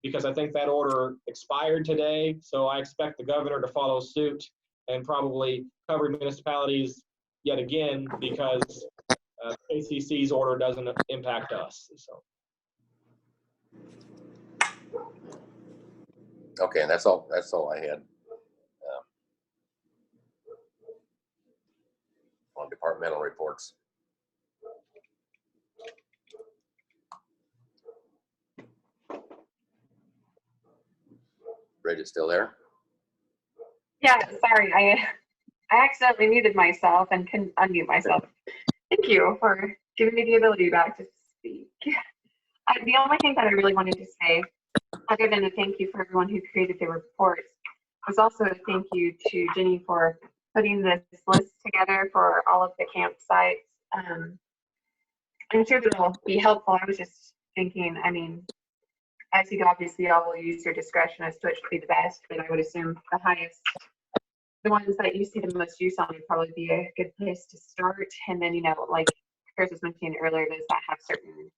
Speaker 4: because I think that order expired today. So I expect the governor to follow suit and probably cover municipalities yet again, because KCC's order doesn't impact us. So.
Speaker 1: Okay, that's all I had on departmental reports. Bridget, still there?
Speaker 2: Yeah, sorry, I accidentally muted myself and couldn't unmute myself. Thank you for giving me the ability back to speak. The only thing that I really wanted to say, other than a thank you for everyone who created the reports, was also a thank you to Jenny for putting this list together for all of the campsites. I'm sure that will be helpful. I was just thinking, as you obviously all will use your discretion as to which would be the best, but I would assume the highest, the ones that you see the most use on would probably be a good place to start. And then, like Chris was mentioning earlier, those that have certain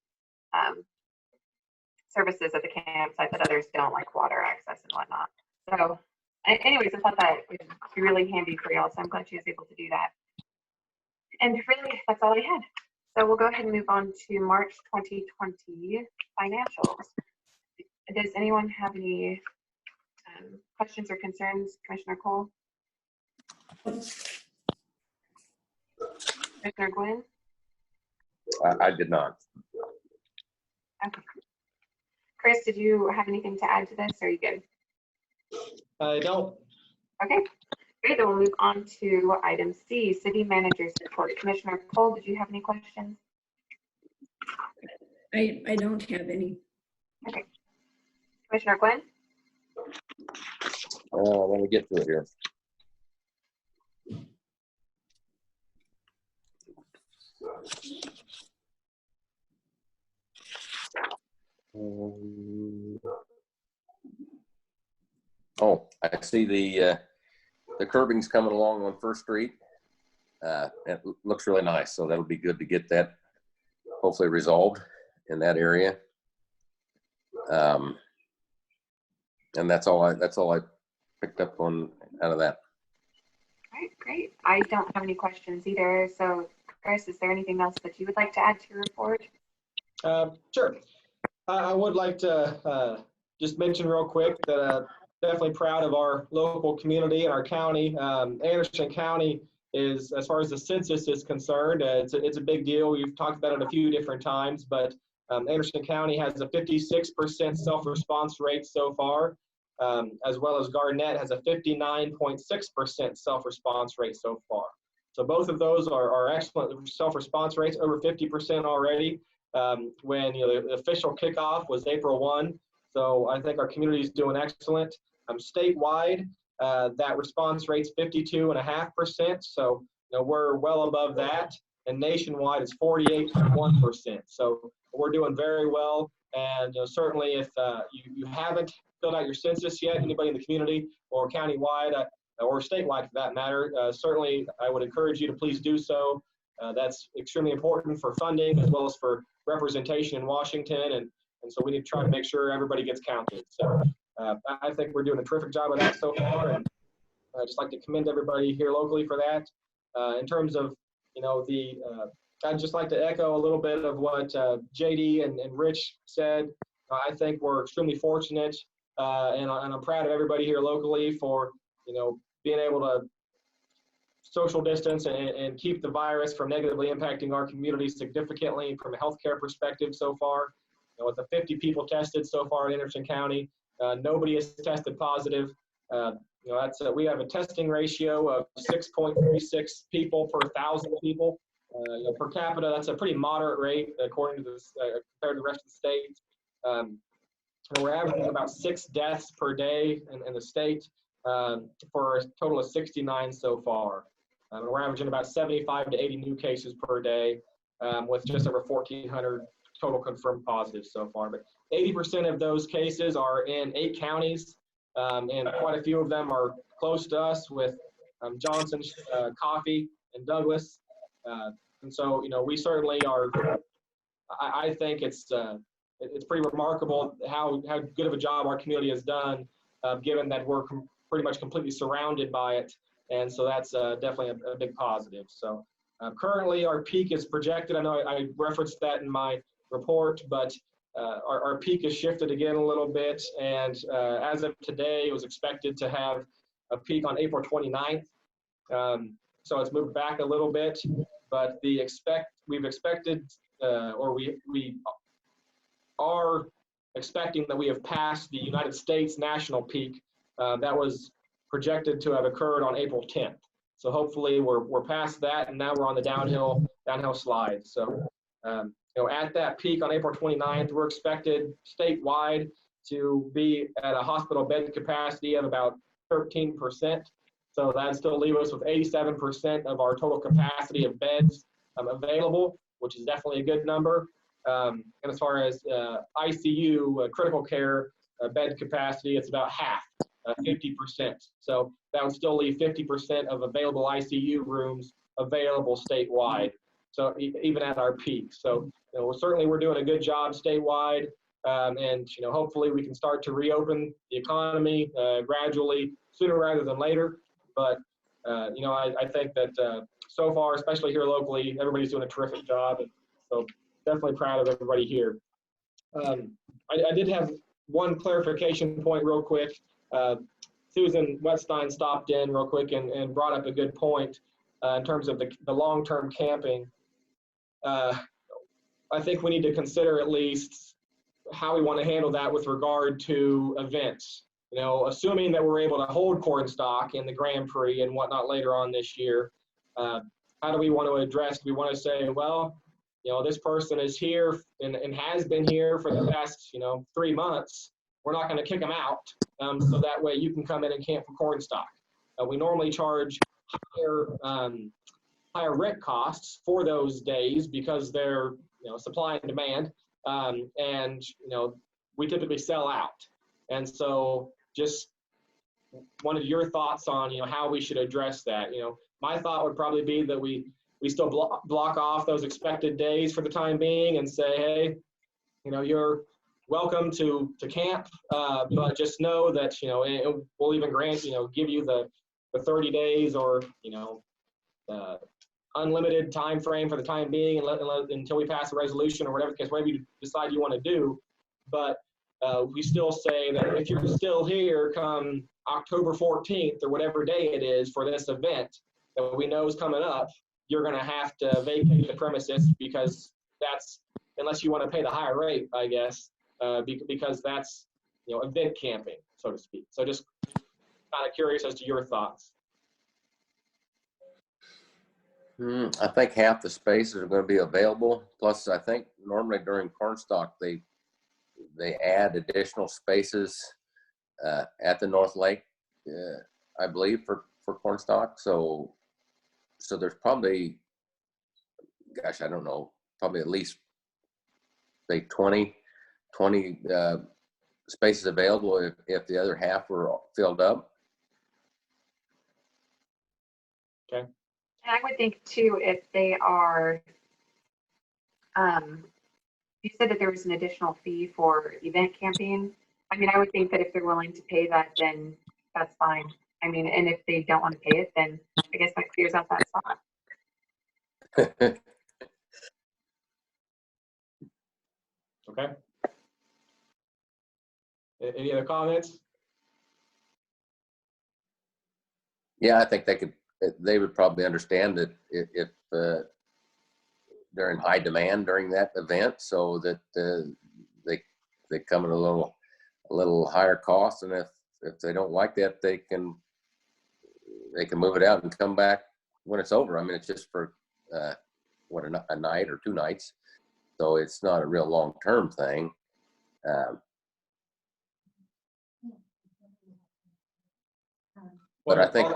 Speaker 2: services at the campsite that others don't, like water access and whatnot. So anyways, I thought that would be really handy for y'all, so I'm glad she was able to do that. And really, that's all I had. So we'll go ahead and move on to March 2020 financials. Does anyone have any questions or concerns, Commissioner Cole? Commissioner Gwynn?
Speaker 1: I did not.
Speaker 2: Okay. Chris, did you have anything to add to this, or are you good?
Speaker 4: I don't.
Speaker 2: Okay, great. Then we'll move on to item C, City Manager's Report. Commissioner Cole, did you have any questions?
Speaker 5: I don't have any.
Speaker 2: Okay. Commissioner Gwynn?
Speaker 1: Let me get to it here. Oh, I see the curbing's coming along on First Street. It looks really nice, so that'll be good to get that hopefully resolved in that area. And that's all I picked up on out of that.
Speaker 2: All right, great. I don't have any questions either. So, Chris, is there anything else that you would like to add to your report?
Speaker 4: Sure. I would like to just mention real quick that definitely proud of our local community and our county. Anderson County is, as far as the census is concerned, it's a big deal. We've talked about it a few different times, but Anderson County has a 56% self-response rate so far, as well as Garnett has a 59.6% self-response rate so far. So both of those are excellent self-response rates, over 50% already. When the official kickoff was April 1. So I think our community is doing excellent. Statewide, that response rate's 52.5%. So we're well above that. And nationwide, it's 48.1%. So we're doing very well. And certainly, if you haven't filled out your census yet, anybody in the community or countywide or statewide for that matter, certainly I would encourage you to please do so. That's extremely important for funding as well as for representation in Washington, and And so we need to try to make sure everybody gets counted. So I think we're doing a terrific job of that so far. And I'd just like to commend everybody here locally for that. In terms of, I'd just like to echo a little bit of what JD and Rich said. I think we're extremely fortunate, and I'm proud of everybody here locally for, being able to social distance and keep the virus from negatively impacting our community significantly from a healthcare perspective so far. With the 50 people tested so far in Anderson County, nobody has tested positive. We have a testing ratio of 6.36 people per 1,000 people. Per capita, that's a pretty moderate rate according to this, compared to the rest of the state. We're averaging about 6 deaths per day in the state for a total of 69 so far. We're averaging about 75 to 80 new cases per day with just over 1,400 total confirmed positives so far. But 80% of those cases are in 8 counties, and quite a few of them are close to us with Johnson, Coffee, and Douglas. And so, we certainly are, I think it's pretty remarkable how good of a job our community has done, given that we're pretty much completely surrounded by it. And so that's definitely a big positive. So currently our peak is projected. I know I referenced that in my report, but our peak has shifted again a little bit. And as of today, it was expected to have a peak on April 29th. So it's moved back a little bit, but we've expected, or we are expecting that we have passed the United States national peak that was projected to have occurred on April 10th. So hopefully we're past that, and now we're on the downhill slide. So at that peak on April 29th, we're expected statewide to be at a hospital bed capacity of about 13%. So that'd still leave us with 87% of our total capacity of beds available, which is definitely a good number. And as far as ICU, critical care bed capacity, it's about half, 50%. So that would still leave 50% of available ICU rooms available statewide. So even at our peak. So we're doing a good job statewide, and hopefully we can start to reopen the economy gradually, sooner rather than later. But I think that so far, especially here locally, everybody's doing a terrific job. And so definitely proud of everybody here. I did have one clarification point real quick. Susan Wetstein stopped in real quick and brought up a good point in terms of the long-term camping. I think we need to consider at least how we want to handle that with regard to events. Assuming that we're able to hold corn stalk in the Grand Prix and whatnot later on this year, how do we want to address? Do we want to say, well, this person is here and has been here for the past, 3 months. We're not going to kick them out, so that way you can come in and camp for corn stalk. We normally charge higher rent costs for those days because they're, supply and demand, and we typically sell out. And so just wanted your thoughts on how we should address that. My thought would probably be that we still block off those expected days for the time being and say, hey, you're welcome to camp, but just know that we'll even grant give you the 30 days or unlimited time frame for the time being and until we pass a resolution or whatever the case, whatever you decide you want to do. But we still say that if you're still here come October 14th or whatever day it is for this event that we know is coming up, you're going to have to vacate the premises because that's, unless you want to pay the higher rate, I guess, because that's, event camping, so to speak. So just kind of curious as to your thoughts.
Speaker 1: I think half the spaces are going to be available. Plus, I think normally during cornstalk, they add additional spaces at the North Lake, I believe, for cornstalk. So there's probably, gosh, I don't know, probably at least say 20 spaces available if the other half were filled up.
Speaker 4: Okay.
Speaker 2: And I would think too, if they are you said that there was an additional fee for event camping. I mean, I would think that if they're willing to pay that, then that's fine. I mean, and if they don't want to pay it, then I guess that clears out that spot.
Speaker 4: Okay. Any other comments?
Speaker 1: Yeah, I think they would probably understand that if they're in high demand during that event, so that they come at a little higher cost, and if they don't like that, they can move it out and come back when it's over. I mean, it's just for a night or 2 nights, so it's not a real long-term thing. But I think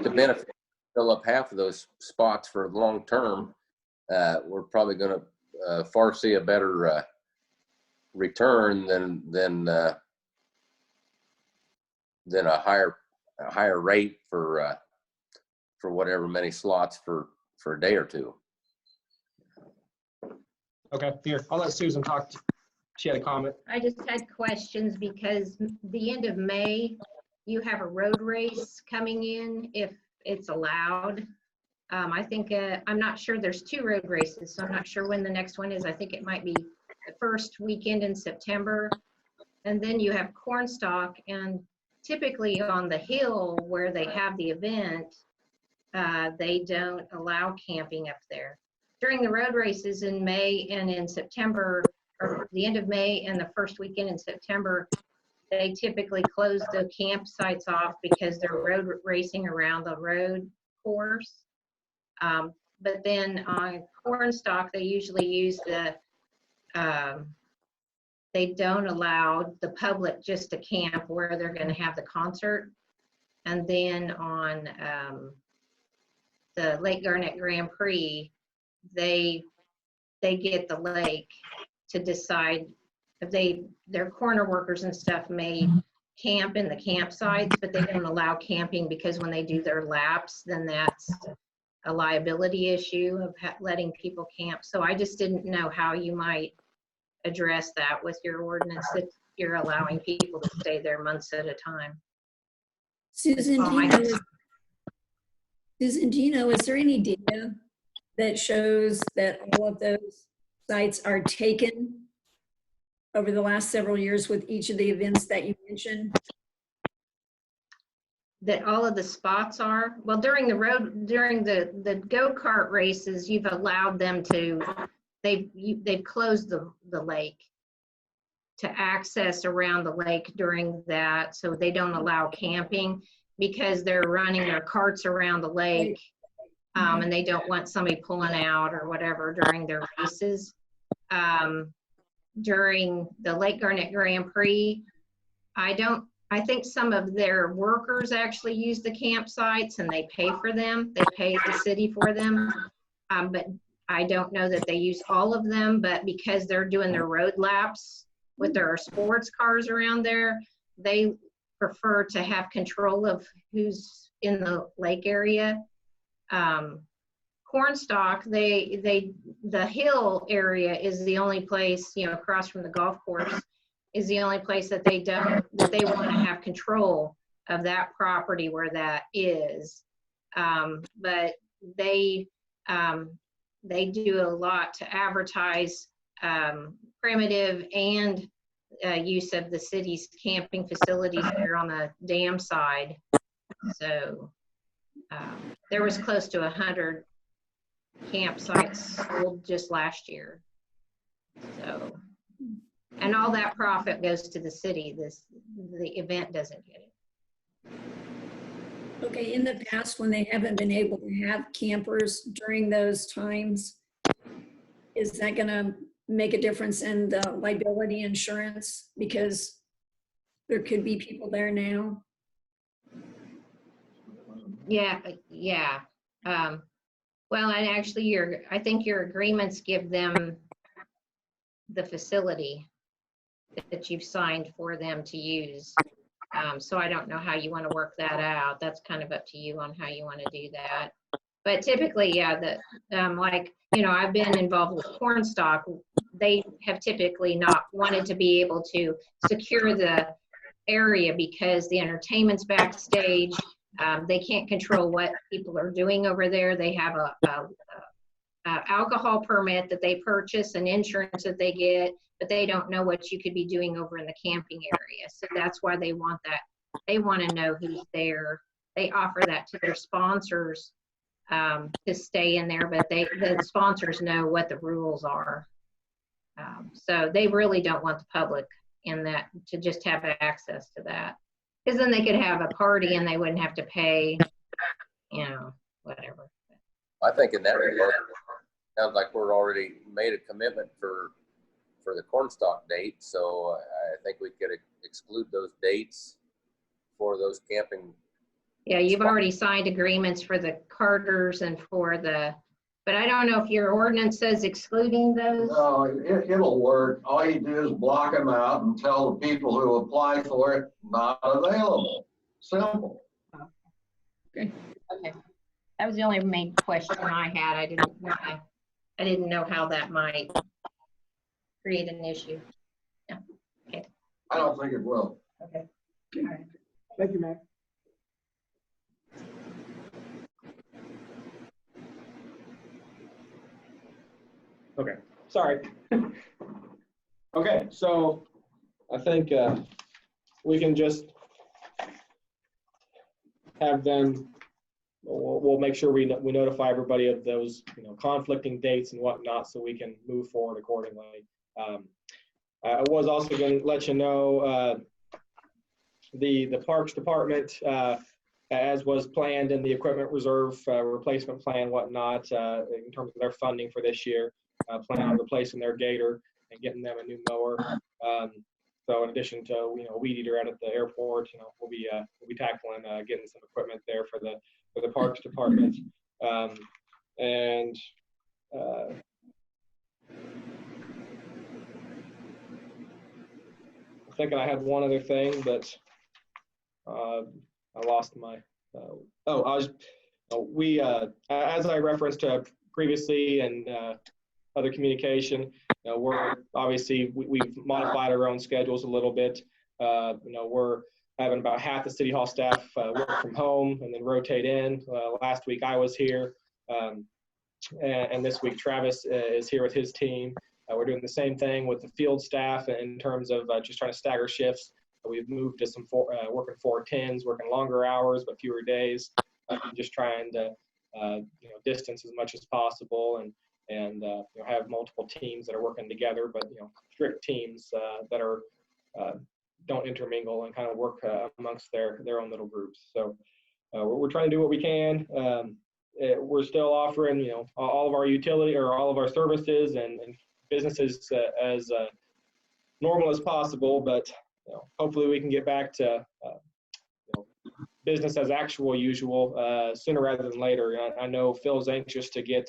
Speaker 1: the benefit, fill up half of those spots for long term, we're probably going to far see a better return than a higher rate for whatever many slots for a day or 2.
Speaker 4: Okay, here, I'll let Susan talk. She had a comment.
Speaker 11: I just had questions because the end of May, you have a road race coming in if it's allowed. I think, I'm not sure, there's 2 road races, so I'm not sure when the next one is. I think it might be the first weekend in September. And then you have Cornstalk, and typically on the hill where they have the event, they don't allow camping up there. During the road races in May and in September, or the end of May and the first weekend in September, they typically close the campsites off because they're road racing around the road course. But then on Cornstalk, they usually use they don't allow the public just to camp where they're going to have the concert. And then on the Lake Garnett Grand Prix, they get the lake to decide if their corner workers and stuff may camp in the campsites, but they don't allow camping because when they do their laps, then that's a liability issue of letting people camp. So I just didn't know how you might address that with your ordinance if you're allowing people to stay there months at a time.
Speaker 5: Susan, do you know, is there any data that shows that all of those sites are taken over the last several years with each of the events that you mentioned?
Speaker 11: That all of the spots are? Well, during the go-kart races, you've allowed them to, they've closed the lake to access around the lake during that, so they don't allow camping because they're running their carts around the lake, and they don't want somebody pulling out or whatever during their races. During the Lake Garnett Grand Prix, I think some of their workers actually use the campsites and they pay for them. They pay the city for them. But I don't know that they use all of them, but because they're doing their road laps with their sports cars around there, they prefer to have control of who's in the lake area. Cornstalk, the hill area is the only place, across from the golf course, is the only place that they want to have control of that property where that is. But they do a lot to advertise primitive and use of the city's camping facilities there on the dam side. So there was close to 100 campsites sold just last year. So, and all that profit goes to the city. The event doesn't get it.
Speaker 5: Okay, in the past, when they haven't been able to have campers during those times, is that going to make a difference in the liability insurance because there could be people there now?
Speaker 11: Yeah. Well, and actually, I think your agreements give them the facility that you've signed for them to use. So I don't know how you want to work that out. That's kind of up to you on how you want to do that. But typically, yeah, like, I've been involved with Cornstalk. They have typically not wanted to be able to secure the area because the entertainment's backstage. They can't control what people are doing over there. They have a alcohol permit that they purchase and insurance that they get, but they don't know what you could be doing over in the camping area. So that's why they want that. They want to know who's there. They offer that to their sponsors to stay in there, but the sponsors know what the rules are. So they really don't want the public in that to just have access to that, because then they could have a party and they wouldn't have to pay, whatever.
Speaker 1: I think in that regard, sounds like we're already made a commitment for the Cornstalk date. So I think we could exclude those dates for those camping.
Speaker 11: Yeah, you've already signed agreements for the Carters and for but I don't know if your ordinance says excluding those.
Speaker 8: No, it'll work. All you do is block them out and tell the people who apply for it, not available. Simple.
Speaker 11: Okay. That was the only main question I had. I didn't know how that might create an issue. Yeah. Okay.
Speaker 8: I don't think it will.
Speaker 11: Okay. All right.
Speaker 4: Thank you, Mac. Okay, sorry. Okay, so I think we can just have them, we'll make sure we notify everybody of those conflicting dates and whatnot so we can move forward accordingly. I was also going to let you know the Parks Department, as was planned in the equipment reserve replacement plan, whatnot, in terms of their funding for this year, plan on replacing their gator and getting them a new mower. So in addition to a weed eater out at the airport, we'll be tackling getting some equipment there for the Parks Department. And I'm thinking I had one other thing, but I lost my. We as I referenced previously and other communication, we're obviously we've modified our own schedules a little bit. We're having about half the City Hall staff work from home and then rotate in. Last week I was here, and this week Travis is here with his team. We're doing the same thing with the field staff in terms of just trying to stagger shifts. We've moved to some working 4-10s, working longer hours but fewer days, just trying to distance as much as possible and have multiple teams that are working together, but strict teams that are don't intermingle and kind of work amongst their own little groups. So we're trying to do what we can. We're still offering all of our utility or all of our services and businesses as normal as possible, but hopefully we can get back to business as usual sooner rather than later. I know Phil's anxious to get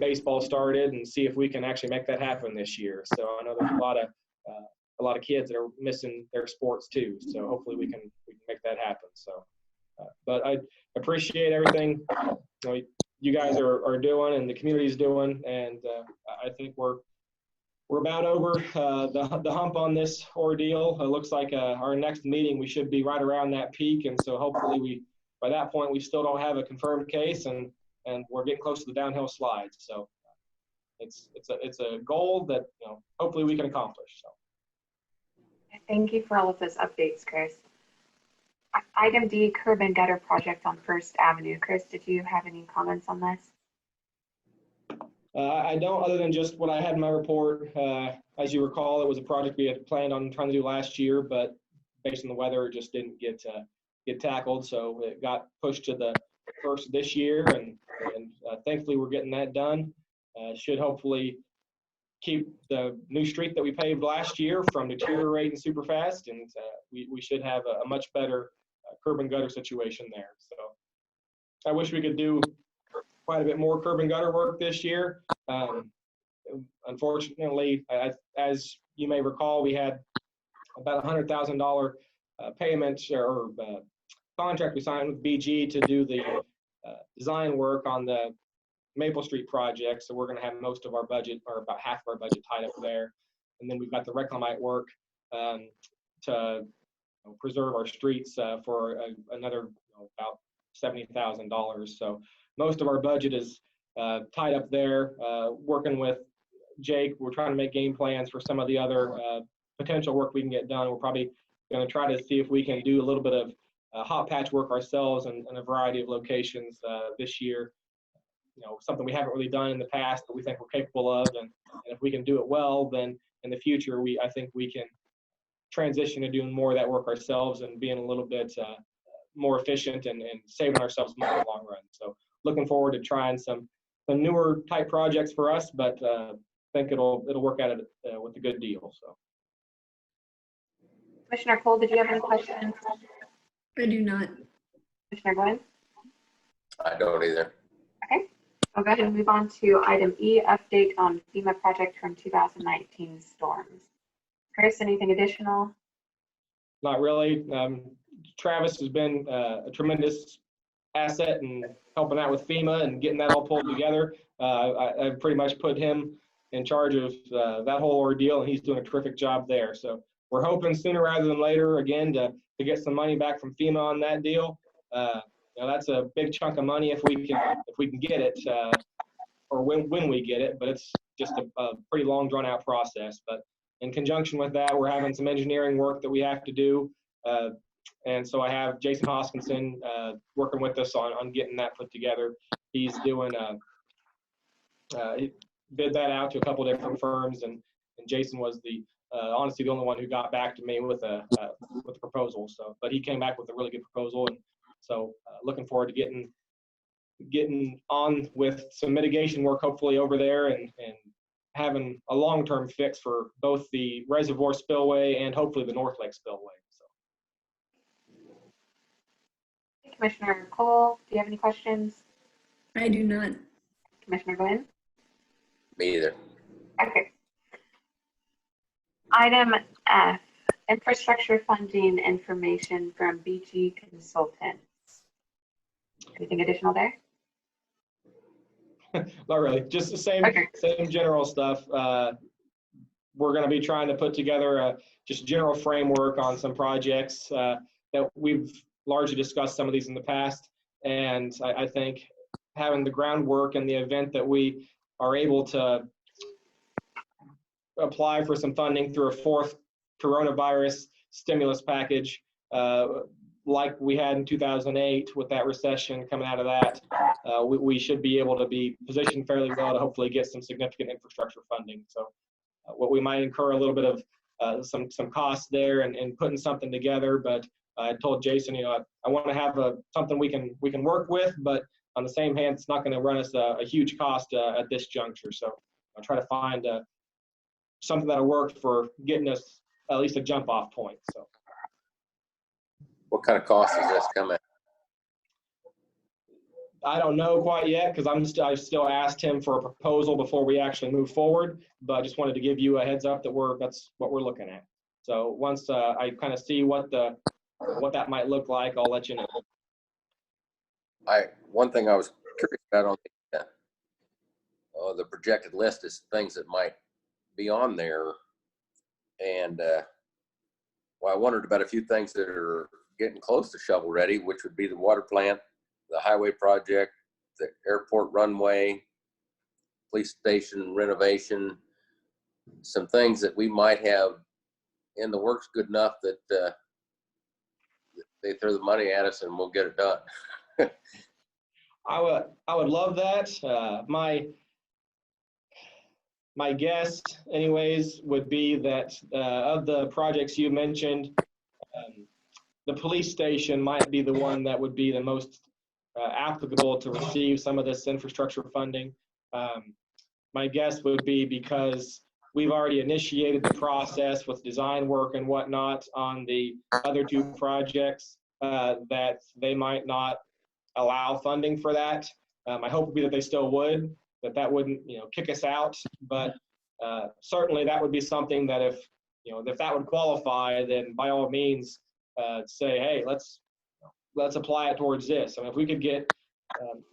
Speaker 4: baseball started and see if we can actually make that happen this year. So I know there's a lot of kids that are missing their sports too. So hopefully we can make that happen. So, but I appreciate everything you guys are doing and the community's doing, and I think we're about over the hump on this ordeal. It looks like our next meeting we should be right around that peak, and so hopefully by that point we still don't have a confirmed case and we're getting close to the downhill slide. So it's a goal that hopefully we can accomplish. So
Speaker 2: thank you for all of those updates, Chris. Item D, curb and gutter project on First Avenue. Chris, did you have any comments on this?
Speaker 4: I don't, other than just what I had in my report. As you recall, it was a project we had planned on trying to do last year, but based on the weather, it just didn't get tackled. So it got pushed to the first this year, and thankfully we're getting that done. Should hopefully keep the new street that we paved last year from deteriorating super fast, and we should have a much better curb and gutter situation there. So I wish we could do quite a bit more curb and gutter work this year. Unfortunately, as you may recall, we had about $100,000 payment or contract we signed with BG to do the design work on the Maple Street project, so we're going to have most of our budget, or about half of our budget, tied up there. And then we've got the reclamite work to preserve our streets for another about $70,000. So most of our budget is tied up there. Working with Jake, we're trying to make game plans for some of the other potential work we can get done. We're probably going to try to see if we can do a little bit of hot patch work ourselves in a variety of locations this year. Something we haven't really done in the past, but we think we're capable of. And if we can do it well, then in the future, I think we can transition to doing more of that work ourselves and being a little bit more efficient and saving ourselves money in the long run. So looking forward to trying some newer type projects for us, but think it'll work out with a good deal. So.
Speaker 2: Commissioner Cole, did you have any questions?
Speaker 5: I do not.
Speaker 2: Commissioner Glenn?
Speaker 1: I don't either.
Speaker 2: Okay. We'll go ahead and move on to item E, update on FEMA project from 2019 storms. Chris, anything additional?
Speaker 4: Not really. Travis has been a tremendous asset in helping out with FEMA and getting that all pulled together. I've pretty much put him in charge of that whole ordeal, and he's doing a terrific job there. So we're hoping sooner rather than later, again, to get some money back from FEMA on that deal. That's a big chunk of money if we can get it, or when we get it. But it's just a pretty long, drawn-out process. But in conjunction with that, we're having some engineering work that we have to do. And so I have Jason Hoskinson working with us on getting that put together. He's doing he bid that out to a couple different firms, and Jason was honestly the only one who got back to me with a proposal. So, but he came back with a really good proposal, and so looking forward to getting on with some mitigation work hopefully over there, and having a long-term fix for both the reservoir spillway and hopefully the North Lake spillway. So.
Speaker 2: Commissioner Cole, do you have any questions?
Speaker 5: I do not.
Speaker 2: Commissioner Glenn?
Speaker 1: Me either.
Speaker 2: Okay. Item F, infrastructure funding information from BG Consultants. Anything additional there?
Speaker 4: Not really, just the same general stuff. We're going to be trying to put together just general framework on some projects that we've largely discussed some of these in the past. And I think having the groundwork in the event that we are able to apply for some funding through a fourth coronavirus stimulus package, like we had in 2008 with that recession coming out of that, we should be able to be positioned fairly well to hopefully get some significant infrastructure funding. So what we might incur a little bit of some costs there and putting something together, but I told Jason, I want to have something we can work with, but on the same hand, it's not going to run us a huge cost at this juncture. So I'll try to find something that'll work for getting us at least a jump off point. So.
Speaker 1: What kind of cost does this come at?
Speaker 4: I don't know quite yet because I still asked him for a proposal before we actually move forward, but I just wanted to give you a heads up that that's what we're looking at. So once I kind of see what that might look like, I'll let you know.
Speaker 1: One thing I was curious about on the projected list is things that might be on there, and I wondered about a few things that are getting close to shovel ready, which would be the water plant, the highway project, the airport runway, police station renovation, some things that we might have in the works good enough that they throw the money at us and we'll get it done.
Speaker 4: I would love that. My guess, anyways, would be that of the projects you mentioned, the police station might be the one that would be the most applicable to receive some of this infrastructure funding. My guess would be because we've already initiated the process with design work and whatnot on the other two projects, that they might not allow funding for that. My hope would be that they still would, that wouldn't kick us out. But certainly that would be something that if that would qualify, then by all means say, hey, let's apply it towards this. I mean, if we could get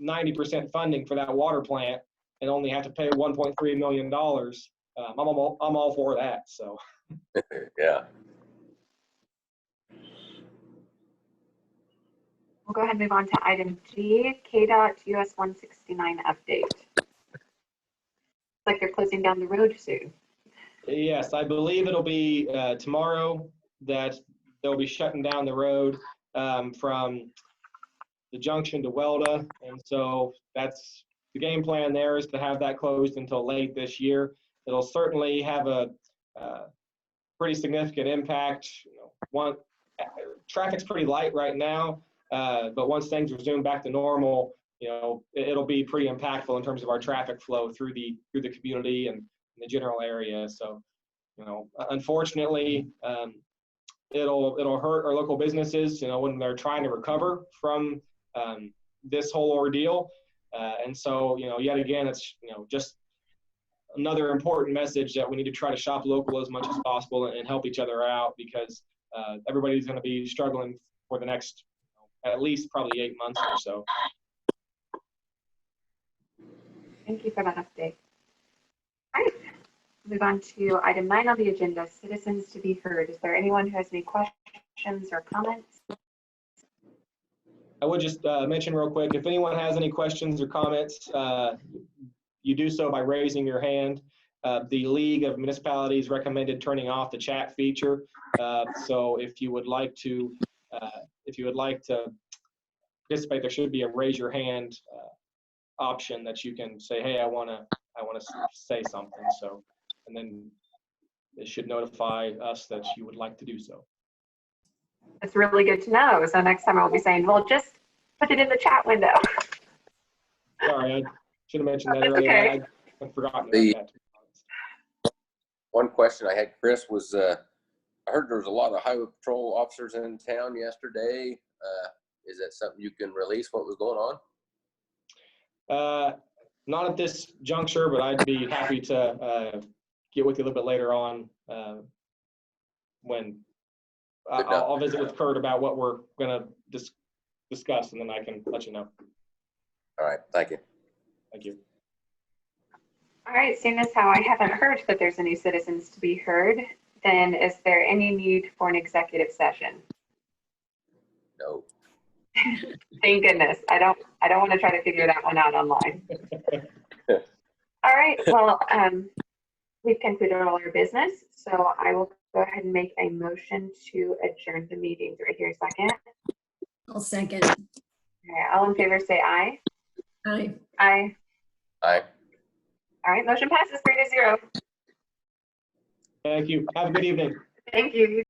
Speaker 4: 90% funding for that water plant and only have to pay $1.3 million, I'm all for that. So.
Speaker 1: Yeah.
Speaker 2: We'll go ahead and move on to item G, KDOT US 169 update. Looks like they're closing down the road soon.
Speaker 4: Yes, I believe it'll be tomorrow that they'll be shutting down the road from the junction to Welda. And so that's the game plan there, is to have that closed until late this year. It'll certainly have a pretty significant impact. Traffic's pretty light right now, but once things resume back to normal, it'll be pretty impactful in terms of our traffic flow through the community and the general area. So, unfortunately, it'll hurt our local businesses, when they're trying to recover from this whole ordeal. And so, yet again, it's, just another important message that we need to try to shop local as much as possible and help each other out, because everybody's going to be struggling for the next at least probably 8 months or so.
Speaker 2: Thank you for that update. All right, move on to item 9 on the agenda, citizens to be heard. Is there anyone who has any questions or comments?
Speaker 4: I would just mention real quick, if anyone has any questions or comments, you do so by raising your hand. The League of Municipalities recommended turning off the chat feature. So if you would like to participate, there should be a raise your hand option that you can say, hey, I want to say something. So, and then it should notify us that you would like to do so.
Speaker 2: That's really good to know. So next time I'll be saying, well, just put it in the chat window.
Speaker 4: Sorry, I should have mentioned that earlier.
Speaker 2: Okay.
Speaker 4: I'd forgotten about that.
Speaker 1: One question I had, Chris, was I heard there was a lot of highway patrol officers in town yesterday. Is that something you can release, what was going on?
Speaker 4: Not at this juncture, but I'd be happy to get with you a little bit later on when I'll visit with Kurt about what we're going to discuss, and then I can let you know.
Speaker 1: All right, thank you.
Speaker 4: Thank you.
Speaker 2: All right, seeing as how I haven't heard that there's any citizens to be heard, then is there any need for an executive session?
Speaker 1: No.
Speaker 2: Thank goodness. I don't want to try to figure that one out online. All right, well, we've concluded all our business, so I will go ahead and make a motion to adjourn the meeting. Do I hear a second?
Speaker 5: I'll second.
Speaker 2: All right, all in favor say aye.
Speaker 5: Aye.
Speaker 2: Aye.
Speaker 1: Aye.
Speaker 2: All right, motion passes 3-0.
Speaker 4: Thank you. Have a good evening.
Speaker 2: Thank you.